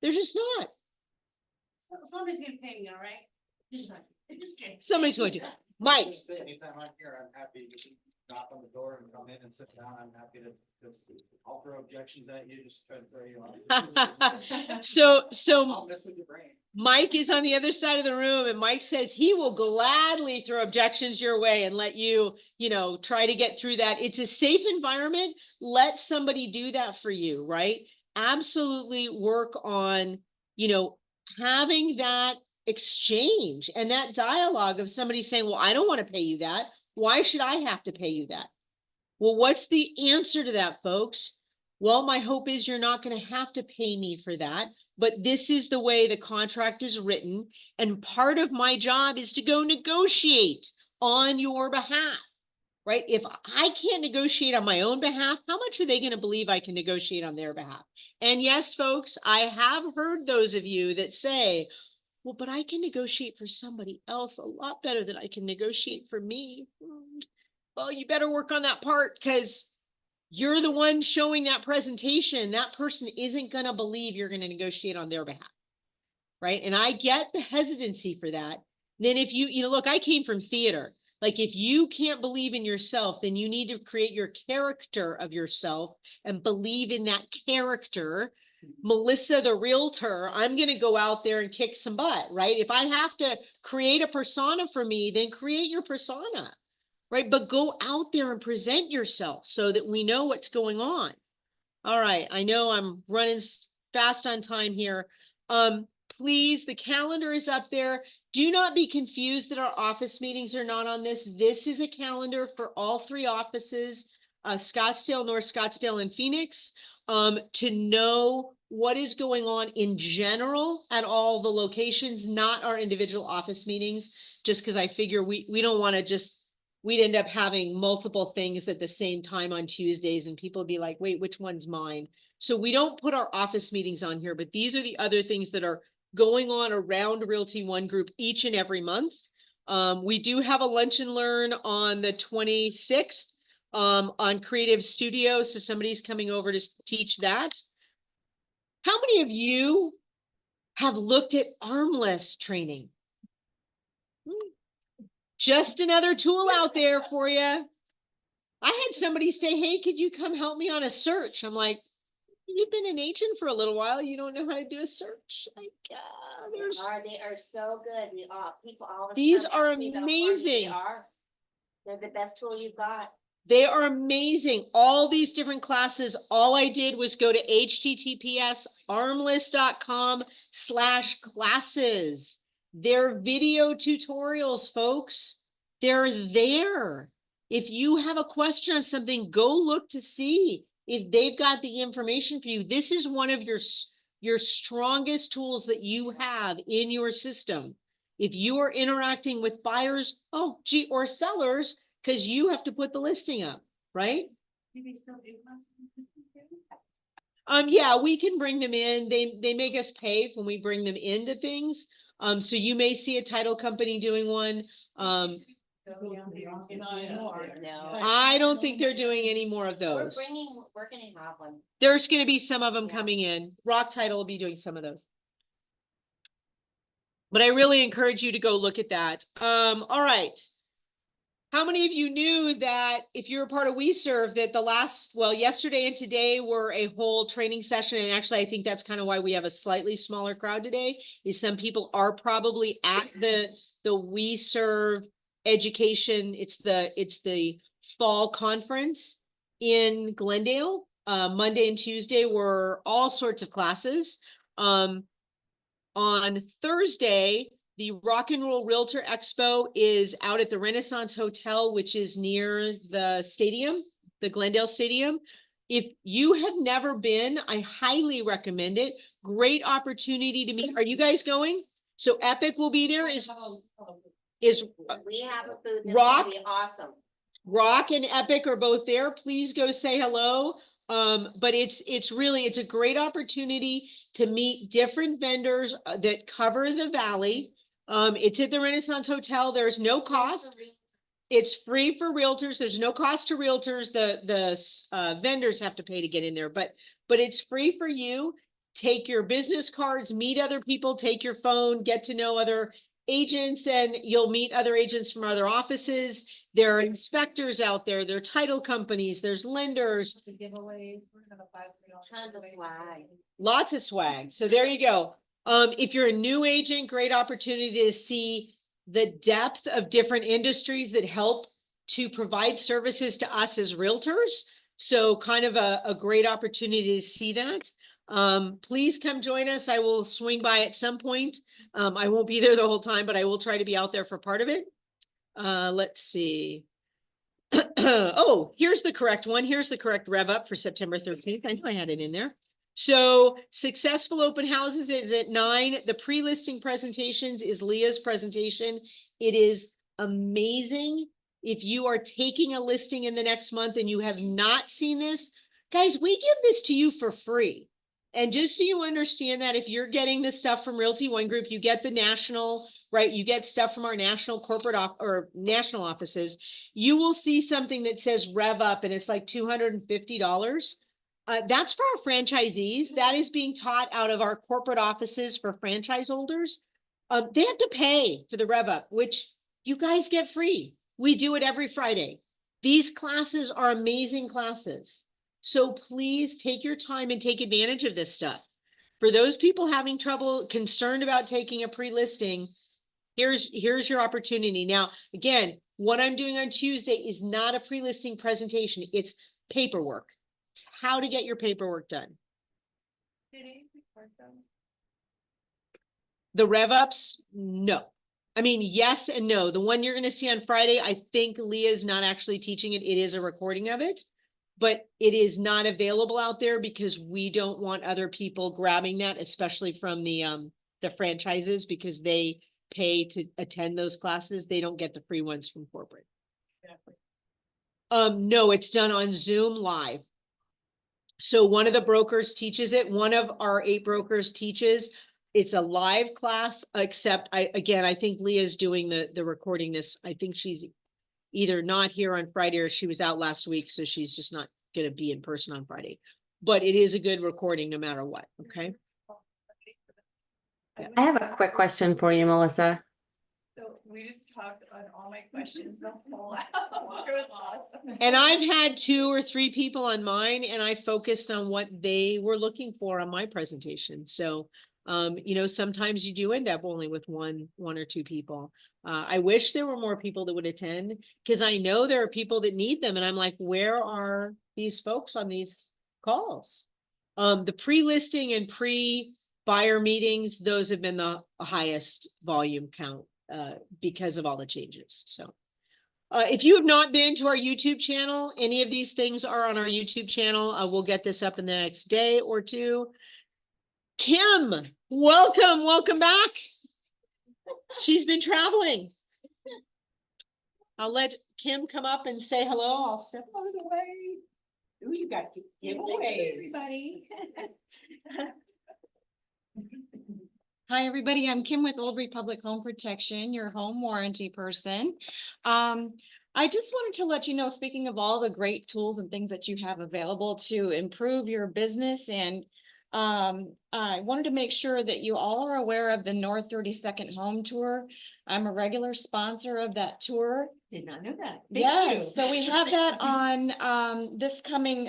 They're just not. Somebody's gonna pay me, all right? Just kidding. Somebody's going to. Mike. Anytime I'm here, I'm happy to knock on the door and come in and sit down. I'm happy to, I'll throw objections at you, just try to throw you off. So I'll mess with your brain. Mike is on the other side of the room, and Mike says he will gladly throw objections your way and let you, try to get through that. It's a safe environment. Let somebody do that for you, right? Absolutely work on, having that exchange and that dialogue of somebody saying, well, I don't want to pay you that. Why should I have to pay you that? Well, what's the answer to that, folks? Well, my hope is you're not going to have to pay me for that, but this is the way the contract is written. And part of my job is to go negotiate on your behalf, right? If I can't negotiate on my own behalf, how much are they going to believe I can negotiate on their behalf? And yes, folks, I have heard those of you that say, well, but I can negotiate for somebody else a lot better than I can negotiate for me. Well, you better work on that part, because you're the one showing that presentation. That person isn't going to believe you're going to negotiate on their behalf, right? And I get the hesitancy for that. Then if you look, I came from theater. Like, if you can't believe in yourself, then you need to create your character of yourself and believe in that character. Melissa, the realtor, I'm going to go out there and kick some butt, right? If I have to create a persona for me, then create your persona, right? But go out there and present yourself so that we know what's going on. All right. I know I'm running fast on time here. Please, the calendar is up there. Do not be confused that our office meetings are not on this. This is a calendar for all 3 offices, Scottsdale, North Scottsdale, and Phoenix, to know what is going on in general at all the locations, not our individual office meetings, just because I figure we don't want to we'd end up having multiple things at the same time on Tuesdays, and people would be like, wait, which one's mine? So we don't put our office meetings on here, but these are the other things that are going on around Realty One Group each and every month. We do have a lunch and learn on the 26th on Creative Studio. So somebody's coming over to teach that. How many of you have looked at Armless training? Just another tool out there for you. I had somebody say, hey, could you come help me on a search? I'm like, you've been an agent for a little while. You don't know how to do a search. Like, They are so good. People always. These come are ask me about them. amazing. They're the best tool you've got. They are amazing. All these different classes. All I did was go to https:/armless.com/classes. They're video tutorials, folks. They're there. If you have a question on something, go look to see if they've got the information for you. This is one of your strongest tools that you have in your system. If you are interacting with buyers, or sellers, because you have to put the listing up, right? Do they still do classes? Yeah, we can bring them in. They make us pay when we bring them into things. So you may see a title company doing one. No. I don't think they're doing any more of We're those. gonna have one. There's going to be some of them coming in. Rock Title will be doing some of those. But I really encourage you to go look at that. All right. How many of you knew that if you're a part of WeServe that yesterday and today were a whole training session? And actually, I think that's kind of why we have a slightly smaller crowd today, is some people are probably at the WeServe education. It's the fall conference in Glendale. Monday and Tuesday were all sorts of classes. On Thursday, the Rock and Roll Realtor Expo is out at the Renaissance Hotel, which is near the stadium, the Glendale Stadium. If you have never been, I highly recommend it. Great opportunity to meet. Are you guys going? So Epic will be there. Is We have a food. That's Rock? gonna be awesome. Rock and Epic are both there. Please go say hello. But it's a great opportunity to meet different vendors that cover the valley. It's at the Renaissance Hotel. There's no cost. It's free for realtors. There's no cost to realtors. The vendors have to pay to get in there, but it's free for you. Take your business cards, meet other people, take your phone, get to know other agents, and you'll meet other agents from other offices. There are inspectors out there, there are title companies, there's lenders, Giveaways. We're gonna have $5 Tons of swag. lots of swag. So there you go. If you're a new agent, great opportunity to see the depth of different industries that help to provide services to us as realtors. So kind of a great opportunity to see that. Please come join us. I will swing by at some point. I won't be there the whole time, but I will try to be out there for part of it. Let's see. Oh, here's the correct one. Here's the correct rev up for September 13th. I know I had it in there. So successful open houses is at 9. The pre-listing presentations is Leah's presentation. It is amazing. If you are taking a listing in the next month and you have not seen this, guys, we give this to you for free. And just so you understand that if you're getting the stuff from Realty One Group, you get the national, right? You get stuff from our national corporate or national offices. You will see something that says rev up and it's like $250. That's for our franchisees. That is being taught out of our corporate offices for franchise holders. They have to pay for the rev up, which you guys get free. We do it every Friday. These classes are amazing classes. So please take your time and take advantage of this stuff. For those people having trouble, concerned about taking a pre-listing, here's your opportunity. Now, again, what I'm doing on Tuesday is not a pre-listing presentation. It's paperwork. It's how to get your paperwork done. The rev ups, no. I mean, yes and no. The one you're going to see on Friday, I think Leah's not actually teaching it. It is a recording of it. But it is not available out there because we don't want other people grabbing that, especially from the franchises, because they pay to attend those classes. They don't get the free ones from corporate. No, it's done on Zoom live. So one of the brokers teaches it. One of our 8 brokers teaches. It's a live class, except I think Leah's doing the recording this. I think she's either not here on Friday or she was out last week, so she's just not going to be in person on Friday. But it is a good recording no matter what, okay? I have a quick question for you, Melissa. So we just talked on all my questions the whole hour. It was awesome. And I've had 2 or 3 people on mine, and I focused on what they were looking for on my presentation. So, you know, sometimes you do end up only with one or 2 people. I wish there were more people that would attend, because I know there are people that need them. And I'm like, where are these folks on these calls? The pre-listing and pre-buyer meetings, those have been the highest volume count because of all the changes. So if you have not been to our YouTube channel, any of these things are on our YouTube channel. We'll get this up in the next day or 2. Kim, welcome back. She's been traveling. I'll let Kim come up and say hello. I'll step out of the way. Ooh, you got giveaways. Everybody. Hi, everybody. I'm Kim with Old Republic Home Protection, your home warranty person. I just wanted to let you know, speaking of all the great tools and things that you have available to improve your business, and I wanted to make sure that you all are aware of the North 32nd Home Tour. I'm a regular sponsor of that tour. Did not know that. Yeah, so we have that on this coming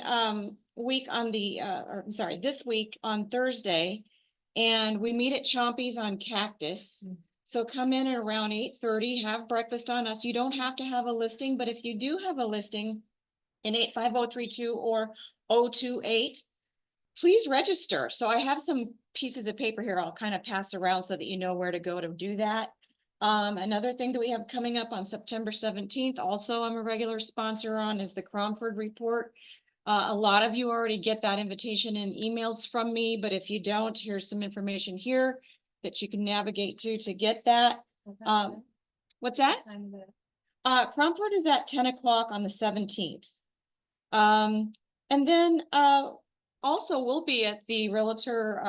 week on the this week on Thursday, and we meet at Chompy's on Cactus. So come in at around 8:30, have breakfast on us. You don't have to have a listing, but if you do have a listing in 85032 or 028, please register. So I have some pieces of paper here I'll kind of pass around so that you know where to go to do that. Another thing that we have coming up on September 17th, also I'm a regular sponsor on, is the Cromford Report. A lot of you already get that invitation in emails from me, but if you don't, here's some information here that you can navigate to get that. What's that? Cromford is at 10 o'clock on the 17th. And then, also we'll be at the Realtor,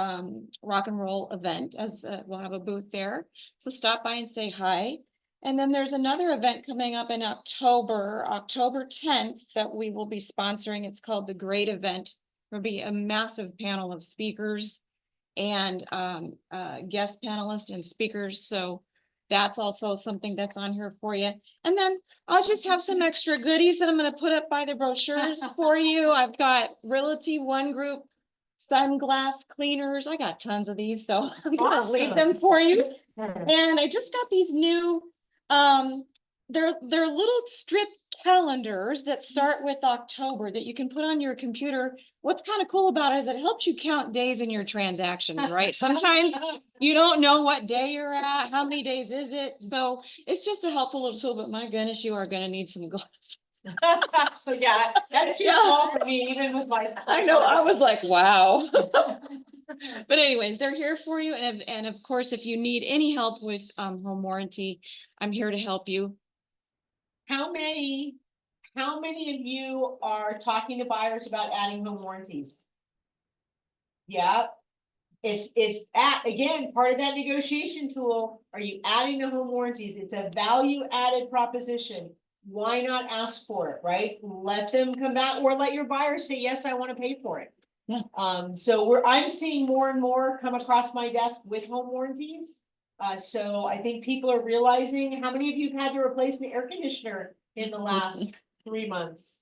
Rock and Roll event, as, we'll have a booth there. So stop by and say hi. And then there's another event coming up in October 10th, that we will be sponsoring. It's called the Great Event. There'll be a massive panel of speakers and, guest panelists and speakers. So that's also something that's on here for you. And then I'll just have some extra goodies that I'm gonna put up by the brochures for you. I've got Realty One Group sunglass cleaners. I got tons of these, so I'm gonna leave them for you. And I just got these new, they're little strip calendars that start with October that you can put on your computer. What's kind of cool about it is it helps you count days in your transactions, right? Sometimes you don't know what day you're at, how many days is it? So it's just a helpful little tool, but my goodness, you are gonna need some glasses. So yeah, that's too Yeah. small for me, even with my. I know, I was like, wow. But anyways, they're here for you. And of course, if you need any help with home warranty, I'm here to help you. How many of you are talking to buyers about adding home warranties? Yeah, it's again, part of that negotiation tool. Are you adding the home warranties? It's a value added proposition. Why not ask for it, right? Let them come back, or let your buyer say, yes, I want to pay for it. Yeah. So I'm seeing more and more come across my desk with home warranties. So I think people are realizing, how many of you have had to replace the air conditioner in the last 3 months?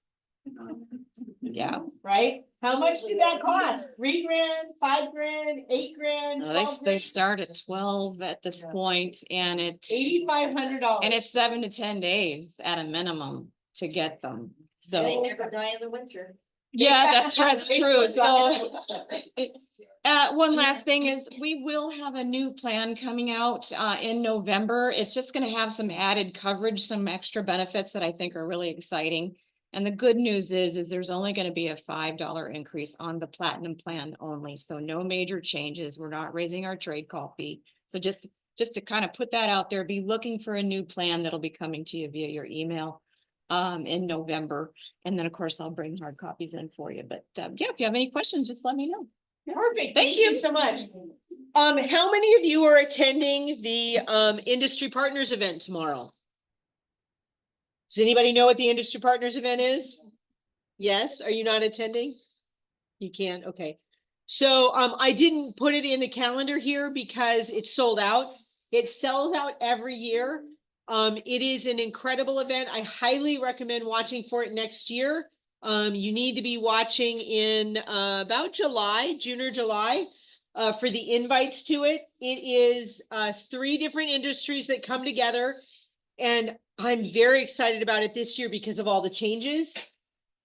Yeah. Right? How much did that cost? 3 grand, 5 grand, 8 grand? No, 12 they grand? start at 12 at this point, and $8,500. and it's 7 to 10 days at a minimum to get them. So. They never die in the winter. Yeah, that's true. So, So. one last thing is we will have a new plan coming out, in November. It's just gonna have some added coverage, some extra benefits that I think are really exciting. And the good news is there's only gonna be a $5 increase on the platinum plan only. So no major changes. We're not raising our trade call fee. So just to kind of put that out there, be looking for a new plan that'll be coming to you via your email in November. And then, of course, I'll bring hard copies in for you. But yeah, if you have any questions, just let me know. Perfect. Thank Thank you you. so much. How many of you are attending the Industry Partners event tomorrow? Does anybody know what the Industry Partners event is? Yes, are you not attending? You can't, okay. So I didn't put it in the calendar here because it's sold out. It sells out every year. It is an incredible event. I highly recommend watching for it next year. You need to be watching in about June or July for the invites to it. It is 3 different industries that come together, and I'm very excited about it this year because of all the changes.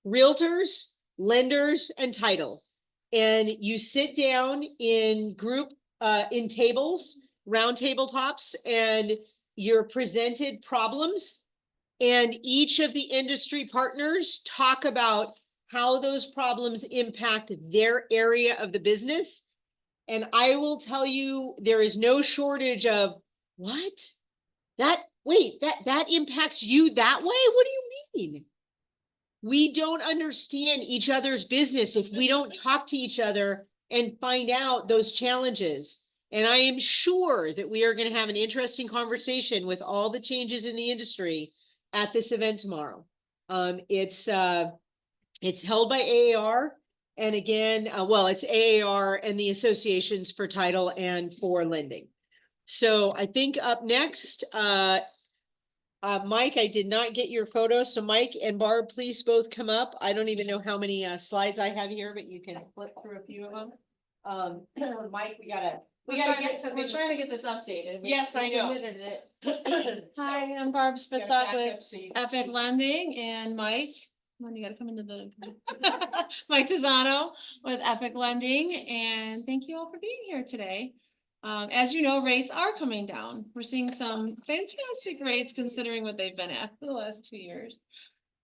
Realtors, lenders, and title. And you sit down in group, in tables, round tabletops, and you're presented problems. And each of the industry partners talk about how those problems impact their area of the business. And I will tell you, there is no shortage of, what? That impacts you that way? What do you mean? We don't understand each other's business if we don't talk to each other and find out those challenges. And I am sure that we are going to have an interesting conversation with all the changes in the industry at this event tomorrow. It's held by AAR. And again, it's AAR and the associations for title and for lending. So I think up next, Mike, I did not get your photo. So Mike and Barb, please both come up. I don't even know how many slides I have here, but you can flip through a few of them. Mike, we gotta get something. We're trying to get this updated. We- Yes, we I know. submitted it. Hi, I'm Barb Gotta Spitzak back with up so you can Epic see. Lending, and Mike Come on, you gotta come into the. Mike Tizano with Epic Lending, and thank you all for being here today. As you know, rates are coming down. We're seeing some fantastic rates considering what they've been at for the last 2 years.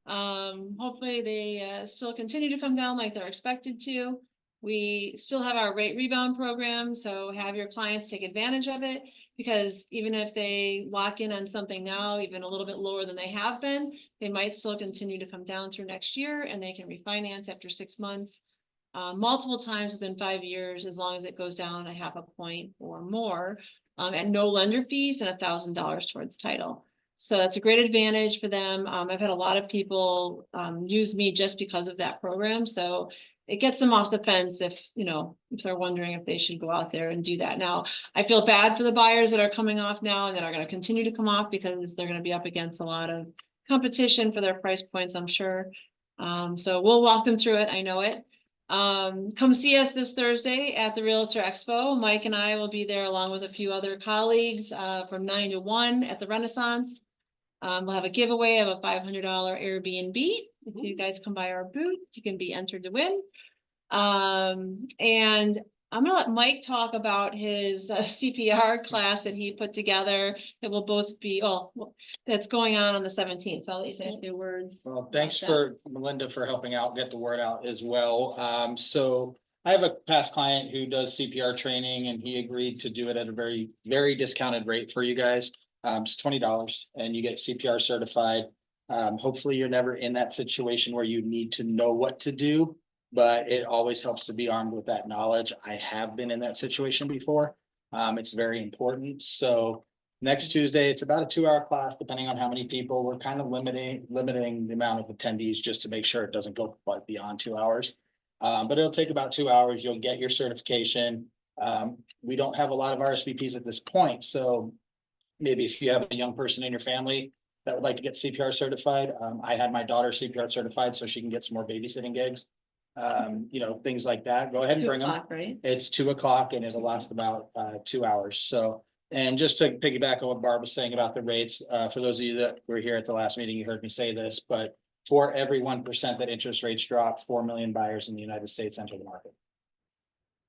Hopefully they still continue to come down like they're expected to. We still have our rate rebound program, so have your clients take advantage of it, because even if they lock in on something now, even a little bit lower than they have been, they might still continue to come down through next year, and they can refinance after 6 months, multiple times within 5 years, as long as it goes down a half a point or more, and no lender fees and $1,000 towards title. So that's a great advantage for them. I've had a lot of people use me just because of that program. So it gets them off the fence if they're wondering if they should go out there and do that. Now, I feel bad for the buyers that are coming off now and that are going to continue to come off, because they're going to be up against a lot of competition for their price points, I'm sure. So we'll walk them through it. I know it. Come see us this Thursday at the Realtor Expo. Mike and I will be there along with a few other colleagues from 9 to 1 at the Renaissance. We'll have a giveaway of a $500 Airbnb. If you guys come by our booth, you can be entered to win. And I'm gonna let Mike talk about his CPR class that he put together. That will both be, that's going on the 17th. So I'll let you say a few words. Well, thanks about for Melinda for helping out, get the word out as well. So I have a past client who does CPR training, and he agreed to do it at a very, very discounted rate for you guys. It's $20 and you get CPR certified. Hopefully you're never in that situation where you need to know what to do, but it always helps to be armed with that knowledge. I have been in that situation before. It's very important. So next Tuesday, it's about a 2-hour class, depending on how many people. We're kind of limiting the amount of attendees just to make sure it doesn't go beyond 2 hours. But it'll take about 2 hours. You'll get your certification. We don't have a lot of RSVPs at this point. So maybe if you have a young person in your family that would like to get CPR certified, I had my daughter CPR certified so she can get some more babysitting gigs. Things like that. Go ahead and bring them. Right? It's 2 o'clock and it'll last about 2 hours. So, and just to piggyback on what Barb was saying about the rates, for those of you that were here at the last meeting, you heard me say this, but for every 1% that interest rates drop, 4 million buyers in the United States enter the market.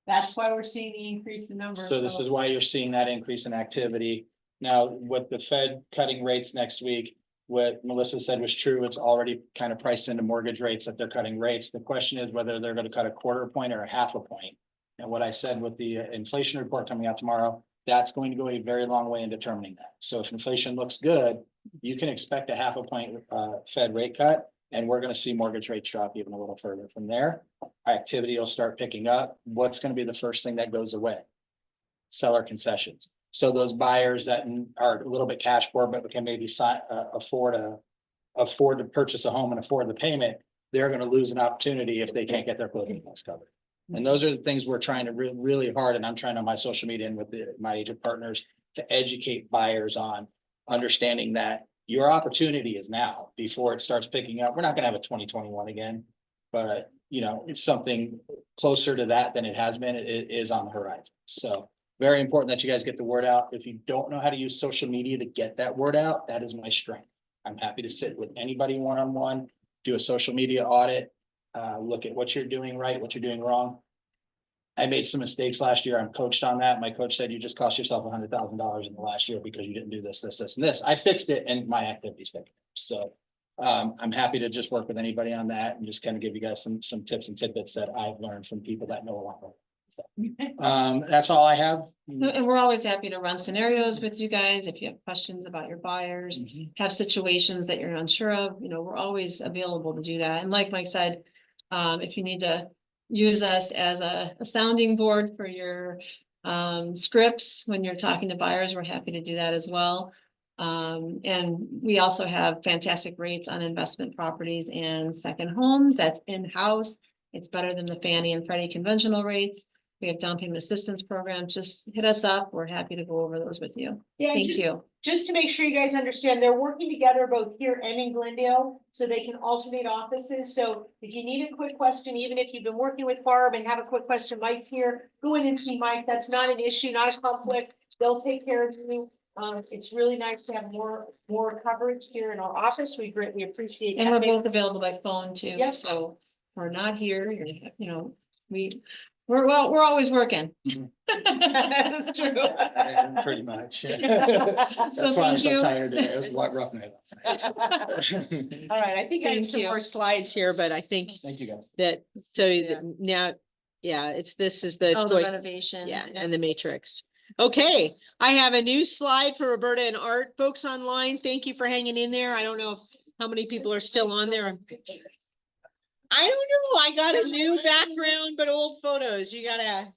That's why we're seeing the increase in numbers. So this is why you're seeing that increase in activity. Now, with the Fed cutting rates next week, what Melissa said was true. It's already kind of priced into mortgage rates that they're cutting rates. The question is whether they're going to cut a 1/4 point or a 1/2 point. And what I said with the inflation report coming out tomorrow, that's going to go a very long way in determining that. So if inflation looks good, you can expect a 1/2 point Fed rate cut, and we're going to see mortgage rates drop even a little further from there. Activity will start picking up. What's going to be the first thing that goes away? Seller concessions. So those buyers that are a little bit cash poor, but can maybe afford to purchase a home and afford the payment, they're going to lose an opportunity if they can't get their closing costs covered. And those are the things we're trying to really hard, and I'm trying on my social media and with my agent partners to educate buyers on understanding that your opportunity is now before it starts picking up. We're not going to have a 2021 again, but it's something closer to that than it has been. It is on the horizon. So very important that you guys get the word out. If you don't know how to use social media to get that word out, that is my strength. I'm happy to sit with anybody one-on-one, do a social media audit, look at what you're doing right, what you're doing wrong. I made some mistakes last year. I'm coached on that. My coach said, you just cost yourself $100,000 in the last year because you didn't do this, this, this, and this. I fixed it and my activities fixed it. So I'm happy to just work with anybody on that and just kind of give you guys some tips and tidbits that I've learned from people that know a lot more. So, that's all I have. And we're always happy to run scenarios with you guys. If you have questions about your buyers, have situations that you're unsure of, we're always available to do that. And like Mike said, if you need to use us as a sounding board for your scripts when you're talking to buyers, we're happy to do that as well. And we also have fantastic rates on investment properties and second homes. That's in-house. It's better than the Fannie and Freddie conventional rates. We have down payment assistance programs. Just hit us up. We're happy to go over those with you. Yeah, Thank you. Just to make sure you guys understand, they're working together both here and in Glendale, so they can alternate offices. So if you need a quick question, even if you've been working with Barb and have a quick question, Mike's here, go in and see Mike. That's not an issue, not a conflict. They'll take care of you. It's really nice to have more coverage here in our office. We greatly appreciate. And we're having- both available by phone too, Yep. so we're not here, we're always working. That's true. Pretty much. So That's why I'm thank so you. tired today. It was a rough night last night. All right, I think I have Thank some you. more slides here, but I think Thank you, guys. that, so Yeah. now, yeah, this is the Oh, the choice. renovation. Yeah, and the matrix. Okay, I have a new slide for Roberta and Art. Folks online, thank you for hanging in there. I don't know how many people are still on there. I don't know. I got a new background, but old photos. You're gonna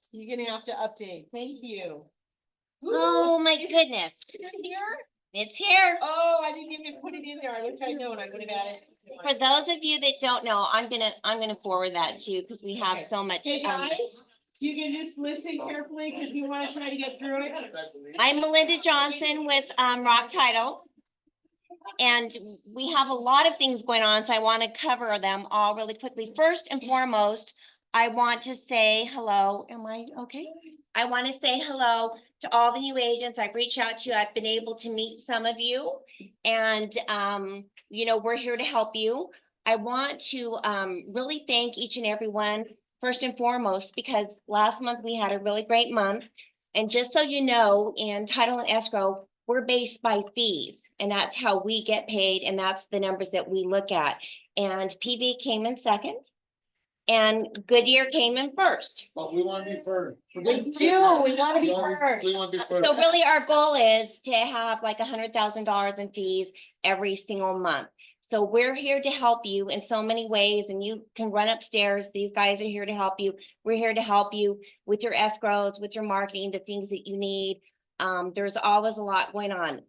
have to update. Thank you. Oh, my Is- goodness. Is it here? It's here. Oh, I didn't even put it in there. I wish I'd known. I would have added. For those of you that don't know, I'm gonna forward that to you because we have Okay. so much. Hey, guys, you can just listen carefully because we want to try to get through it. I'm Melinda Johnson with Rock Title. And we have a lot of things going on, so I want to cover them all really quickly. First and foremost, I want to say hello. Am I okay? I want to say hello to all the new agents. I've reached out to you. I've been able to meet some of you. And, we're here to help you. I want to really thank each and every one, first and foremost, because last month we had a really great month. And just so you know, in title and escrow, we're based by fees, and that's how we get paid, and that's the numbers that we look at. And PV came in second, and Goodyear came in first. But we want to be first. We do, we want to be first. We want to be first. So really, our goal is to have like $100,000 in fees every single month. So we're here to help you in so many ways, and you can run upstairs. These guys are here to help you. We're here to help you with your escrows, with your marketing, the things that you need. There's always a lot going on.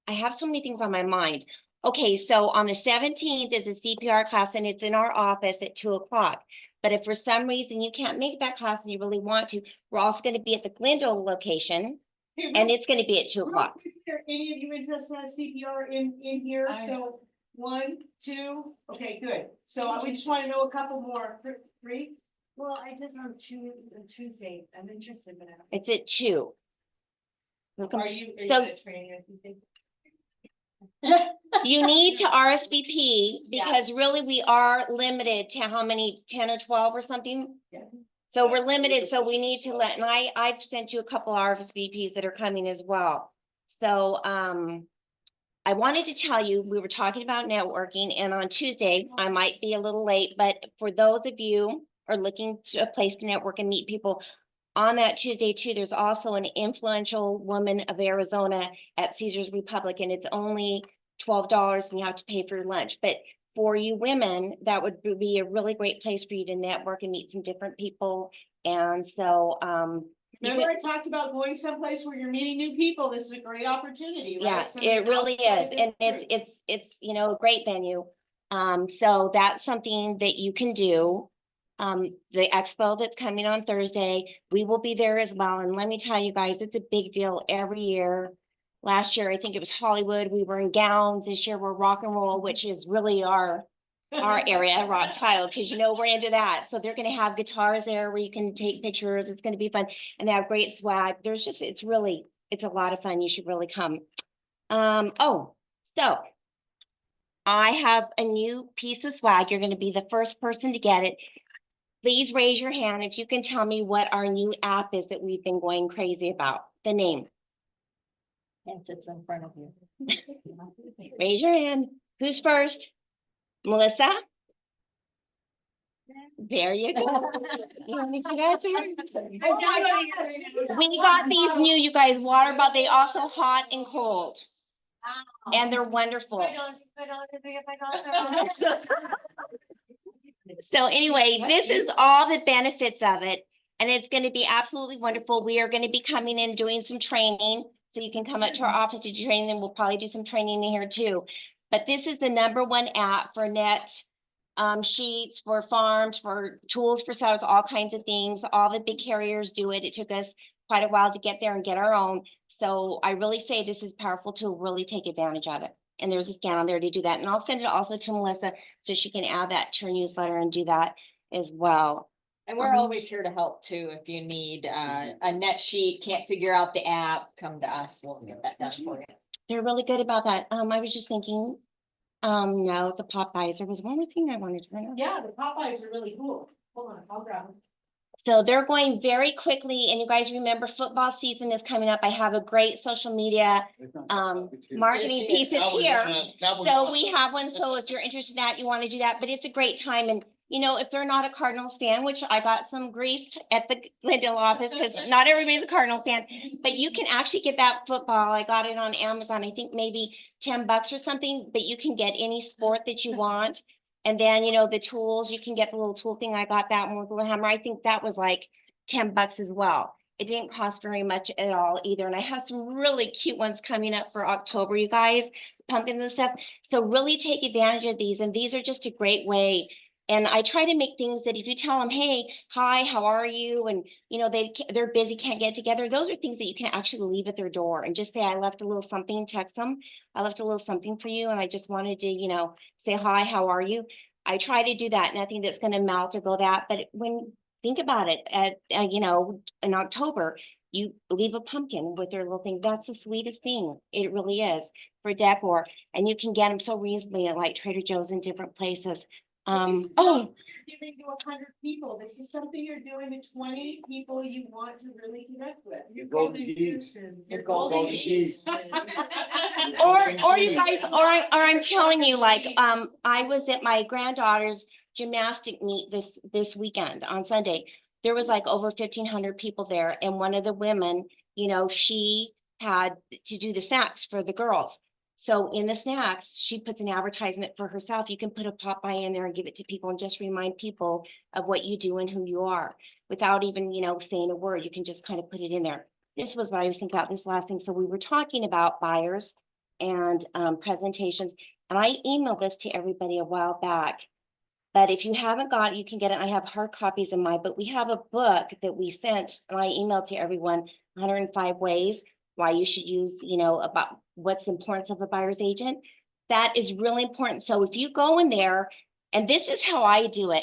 I have so many things on my mind. Okay, so on the 17th is a CPR class, and it's in our office at 2:00. But if for some reason you can't make that class and you really want to, we're also going to be at the Glendale location, and it's going to be at 2:00. Are any of you interested in CPR in here? I- So 1, 2, okay, good. So we just want to know a couple more. 3? Well, I just on Tuesday, I'm interested, but I don't. It's at 2:00. Are you? So- gonna train or something? You need to RSVP Yeah. because really we are limited to how many, 10 or 12 or something? Yeah. So we're limited, so we need to and I've sent you a couple RSVPs that are coming as well. So, I wanted to tell you, we were talking about networking, and on Tuesday, I might be a little late, but for those of you who are looking to a place to network and meet people, on that Tuesday too, there's also an influential woman of Arizona at Caesar's Republic, and it's only $12 and you have to pay for your lunch. But for you women, that would be a really great place for you to network and meet some different people. And so, you Remember can- I talked about going someplace where you're meeting new people? This is a great opportunity, yeah, right? Something it really outside is. this And group. it's, a great venue. So that's something that you can do. The expo that's coming on Thursday, we will be there as well. And let me tell you guys, it's a big deal every year. Last year, I think it was Hollywood. We were in gowns. This year we're rock and roll, which is really our area, Rock Title, because we're into that. So they're gonna have guitars there where you can take pictures. It's gonna be fun. And they have great swag. It's a lot of fun. You should really come. So I have a new piece of swag. You're gonna be the first person to get it. Please raise your hand if you can tell me what our new app is that we've been going crazy about, the name. And it's in front of you. Raise your hand. Who's first? Melissa? There you go. You want me to get to her? We got these new, you guys, water, but they also hot and cold. And they're wonderful. So anyway, this is all the benefits of it, and it's going to be absolutely wonderful. We are going to be coming in doing some training, so you can come up to our office to do training, and we'll probably do some training in here too. But this is the #1 app for net sheets, for farms, for tools for sellers, all kinds of things. All the big carriers do it. It took us quite a while to get there and get our own. So I really say this is powerful tool. Really take advantage of it. And there's a scan on there to do that. And I'll send it also to Melissa so she can add that to her newsletter and do that as well. And we're always here to help too. If you need a net sheet, can't figure out the app, come to us. We'll get that done for you. They're really good about that. I was just thinking, no, the Popeyes, there was one more thing I wanted to bring up. Yeah, the Popeyes are really cool. Hold on, I'll grab them. So they're going very quickly, and you guys remember football season is coming up. I have a great social media marketing piece that's here. So we have one, so if you're interested in that, you want to do that, but it's a great time. And, you know, if they're not a Cardinals fan, which I got some grief at the Glendale office, because not everybody's a Cardinal fan, but you can actually get that football. I got it on Amazon, I think maybe $10 or something, but you can get any sport that you want. And then, you know, the tools, you can get the little tool thing. I got that one with the hammer. I think that was like $10 as well. It didn't cost very much at all either. And I have some really cute ones coming up for October, you guys, pumpkins and stuff. So really take advantage of these. And these are just a great way. And I try to make things that if you tell them, hey, hi, how are you? And, you know, they're busy, can't get together. Those are things that you can actually leave at their door and just say, I left a little something and text them. I left a little something for you. And I just wanted to, you know, say, hi, how are you? I try to do that. Nothing that's going to melt or go that. But when think about it at, you know, in October, you leave a pumpkin with their little thing. That's the sweetest thing. It really is for decor. And you can get them so reasonably at like Trader Joe's in different places. You're giving to 100 people. This is something you're doing to 20 people you want to really connect with. You're golden geese. You're golden geese. Or you guys, or I'm telling you, like, I was at my granddaughter's gymnastic meet this weekend on Sunday. There was like over 1,500 people there, and one of the women, you know, she had to do the snacks for the girls. So in the snacks, she puts an advertisement for herself. You can put a Popeye in there and give it to people and just remind people of what you do and who you are without even, you know, saying a word. You can just kind of put it in there. This was what I was thinking about this last thing. So we were talking about buyers and presentations, and I emailed this to everybody a while back. But if you haven't got it, you can get it. I have hard copies of mine, but we have a book that we sent and I emailed to everyone, 105 ways why you should use, you know, about what's the importance of a buyer's agent. That is really important. So if you go in there, and this is how I do it,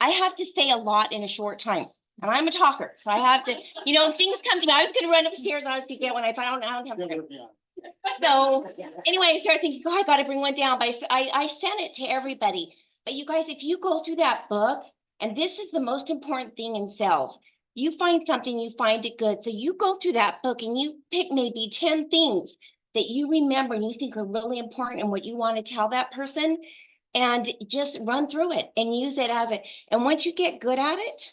I have to say a lot in a short time. And I'm a talker, so I have to, you know, things come to me. I was gonna run upstairs and I was gonna get one. I thought, I don't have time. So anyway, I started thinking, oh, I gotta bring one down, but I sent it to everybody. But you guys, if you go through that book, and this is the most important thing in sales, you find something, you find it good. So you go through that book and you pick maybe 10 things that you remember and you think are really important and what you want to tell that person, and just run through it and use it as and once you get good at it,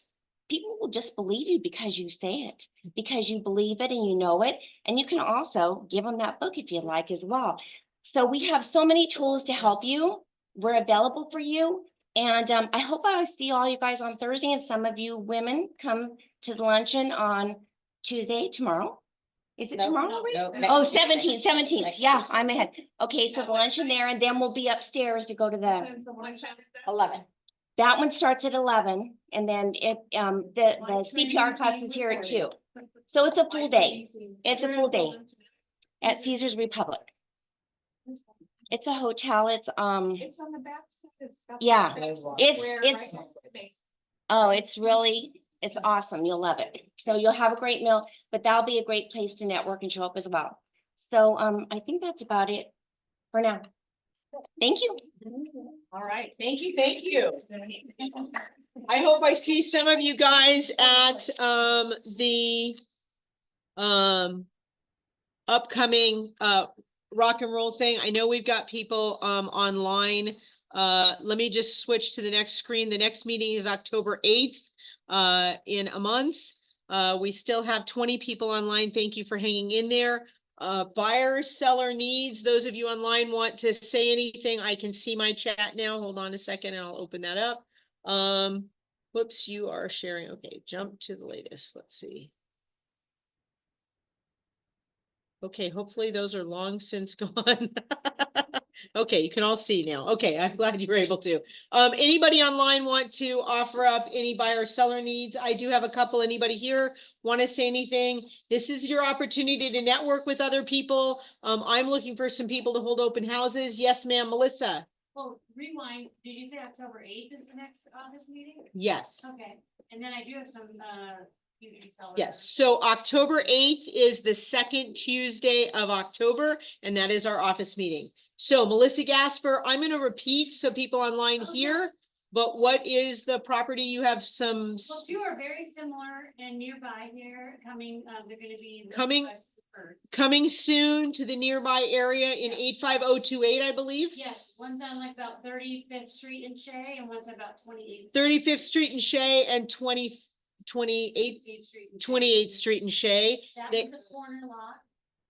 people will just believe you because you say it, because you believe it and you know it. And you can also give them that book if you like as well. So we have so many tools to help you. We're available for you. And I hope I see all you guys on Thursday, and some of you women come to the luncheon on Tuesday, tomorrow. Is it No, tomorrow? no, Oh, next- 17th. next Yeah, Tuesday. I'm ahead. Okay, so the luncheon there, and then we'll be upstairs to go to the, 11. that one starts at 11. And then the CPR class is here at 2. So it's a full day. It's a full day at Caesar's Republic. It's a hotel. It's, It's on the back side. Yeah, it's- Square, it's- right next to the oh, it's awesome. You'll love it. So you'll have a great meal, but that'll be a great place to network and show up as well. So I think that's about it for now. Thank you. All right, thank you, thank you. I hope I see some of you guys at the upcoming rock and roll thing. I know we've got people online. Let me just switch to the next screen. The next meeting is October 8th in a month. We still have 20 people online. Thank you for hanging in there. Buyers, seller needs, those of you online want to say anything, I can see my chat now. Hold on a second and I'll open that up. Whoops, you are sharing. Okay, jump to the latest. Let's see. Okay, hopefully those are long since gone. Okay, you can all see now. Okay, I'm glad you were able to. Anybody online want to offer up any buyer seller needs? I do have a couple. Anybody here want to say anything? This is your opportunity to network with other people. I'm looking for some people to hold open houses. Yes, ma'am, Melissa. Well, rewind, did you say October 8th is the next August meeting? Yes. Okay, And then I do have some, community sellers. Yes, so October 8th is the second Tuesday of October, and that is our office meeting. So Melissa Gasper, I'm gonna repeat so people online Oh, hear, but what is the property? You have some, Well, two are very similar and nearby here, coming, they're gonna be. Coming- First. coming soon to the nearby area in Yeah. 85028, I believe. Yes, one's on like about 35th Street in Shea and one's about 28th. 35th Street in Shea and 28th 28th Street. in Shea. 28th Street in Shea. That They- one's a corner lot.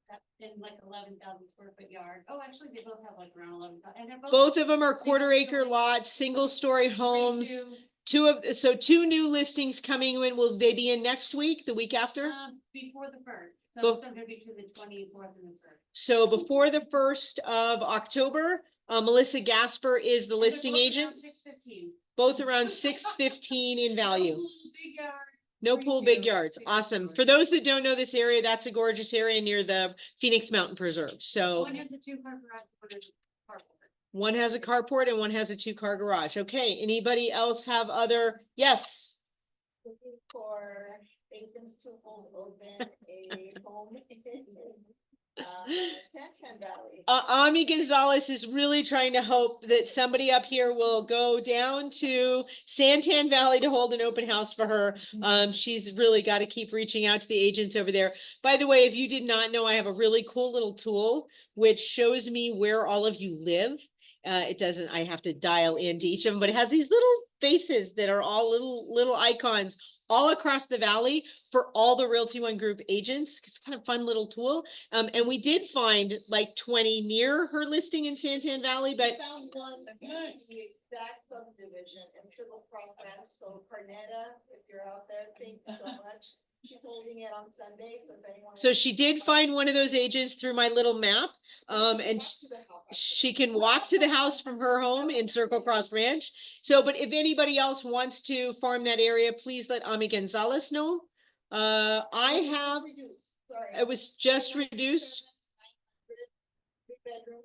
That's in like 11,000 square foot yard. Oh, actually, they both have like around 11,000. And they're Both of them are single quarter acre story, lots, single story homes. 3-2, Two new listings coming in. Will they be in next week, the week after? Before the first. So Bef- it's gonna be between the 24th and the first. So before the 1st of October, Melissa Gasper is the listing agent, 6:15. both around 615 in value. Big yard. No pool, big 3-2, yards. big Awesome. yard. For those that don't know this area, that's a gorgeous area near the Phoenix Mountain Preserve. So One has a 2-car garage, one has a carport. one has a carport and one has a 2-car garage. Okay, anybody else have other? Yes. Looking for agents to hold open a home in, Santan Valley. Ami Gonzalez is really trying to hope that somebody up here will go down to Santan Valley to hold an open house for her. She's really got to keep reaching out to the agents over there. By the way, if you did not know, I have a really cool little tool which shows me where all of you live. It doesn't, I have to dial into each of them, but it has these little faces that are all little icons all across the valley for all the Realty One Group agents. It's kind of fun little tool. And we did find like 20 near her listing in Santan Valley, but Found one in the exact subdivision in Triple Cross, Mass. So Carnetta, if you're out there, thank you so much. She's holding it on Sunday, so if anyone. so she did find one of those agents through my little map. And Walk to the house. she can walk to the house from her home in Circle Cross Ranch. So, but if anybody else wants to farm that area, please let Ami Gonzalez know. I have, Reduced, sorry. it was just reduced, 3-bedroom,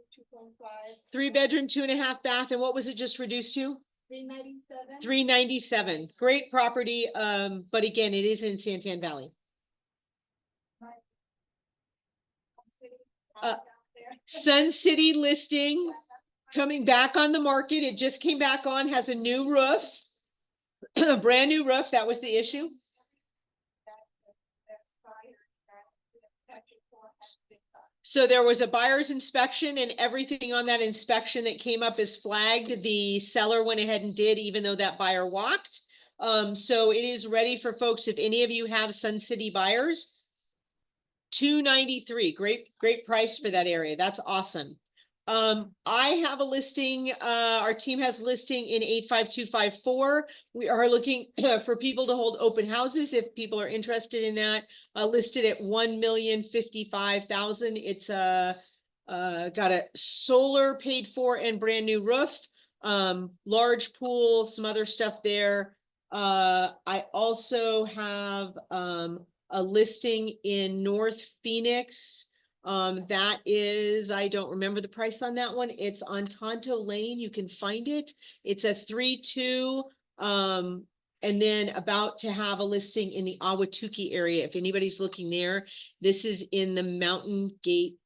2.5, 3-bedroom, 2.5 bath, and what was it just reduced to? 397. 397. Great property, but again, it is in Santan Valley. House out there. Sun City listing coming back on the market. It just came back on, has a new roof. A brand new roof. That was the issue. So there was a buyer's inspection and everything on that inspection that came up as flagged, the seller went ahead and did, even though that buyer walked. So it is ready for folks. If any of you have Sun City buyers, $293, great price for that area. That's awesome. I have a listing, our team has a listing in 85254. We are looking for people to hold open houses if people are interested in that, listed at 1,055,000. It's got a solar paid for and brand new roof, large pool, some other stuff there. I also have, a listing in North Phoenix. That is, I don't remember the price on that one. It's on Tonto Lane. You can find it. It's a 3-2. And then about to have a listing in the Ahwatukee area. If anybody's looking there, this is in the Mountain Gate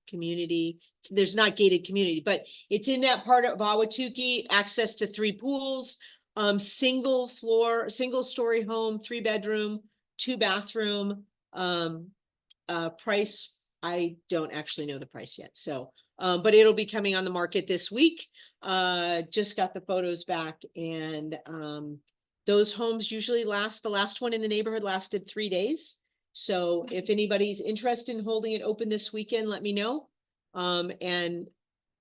community. There's not gated community, but it's in that part of Ahwatukee, access to 3 pools, single story home, 3-bedroom, 2-bathroom. Price, I don't actually know the price yet. So, but it'll be coming on the market this week. Just got the photos back, and those homes usually last, the last one in the neighborhood lasted 3 days. So if anybody's interested in holding it open this weekend, let me know. And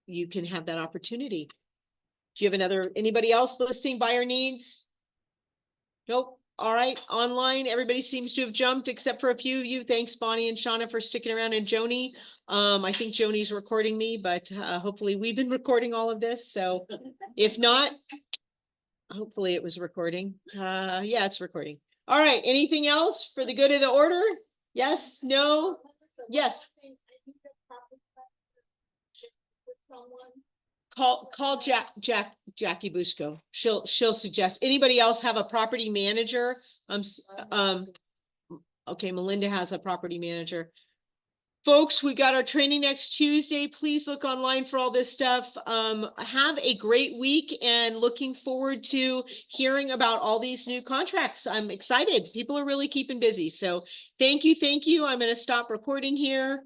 you can have that opportunity. Do you have anybody else listing buyer needs? Nope. All right, online, everybody seems to have jumped except for a few of you. Thanks, Bonnie and Shauna, for sticking around, and Joni. I think Joni's recording me, but hopefully we've been recording all of this. So if not, hopefully it was recording. Yeah, it's recording. All right, anything else for the good of the order? Yes, no? Yes. With someone call Jackie Bushko. She'll suggest. Anybody else have a property manager? Okay, Melinda has a property manager. Folks, we got our training next Tuesday. Please look online for all this stuff. Have a great week and looking forward to hearing about all these new contracts. I'm excited. People are really keeping busy. So thank you. I'm going to stop recording here.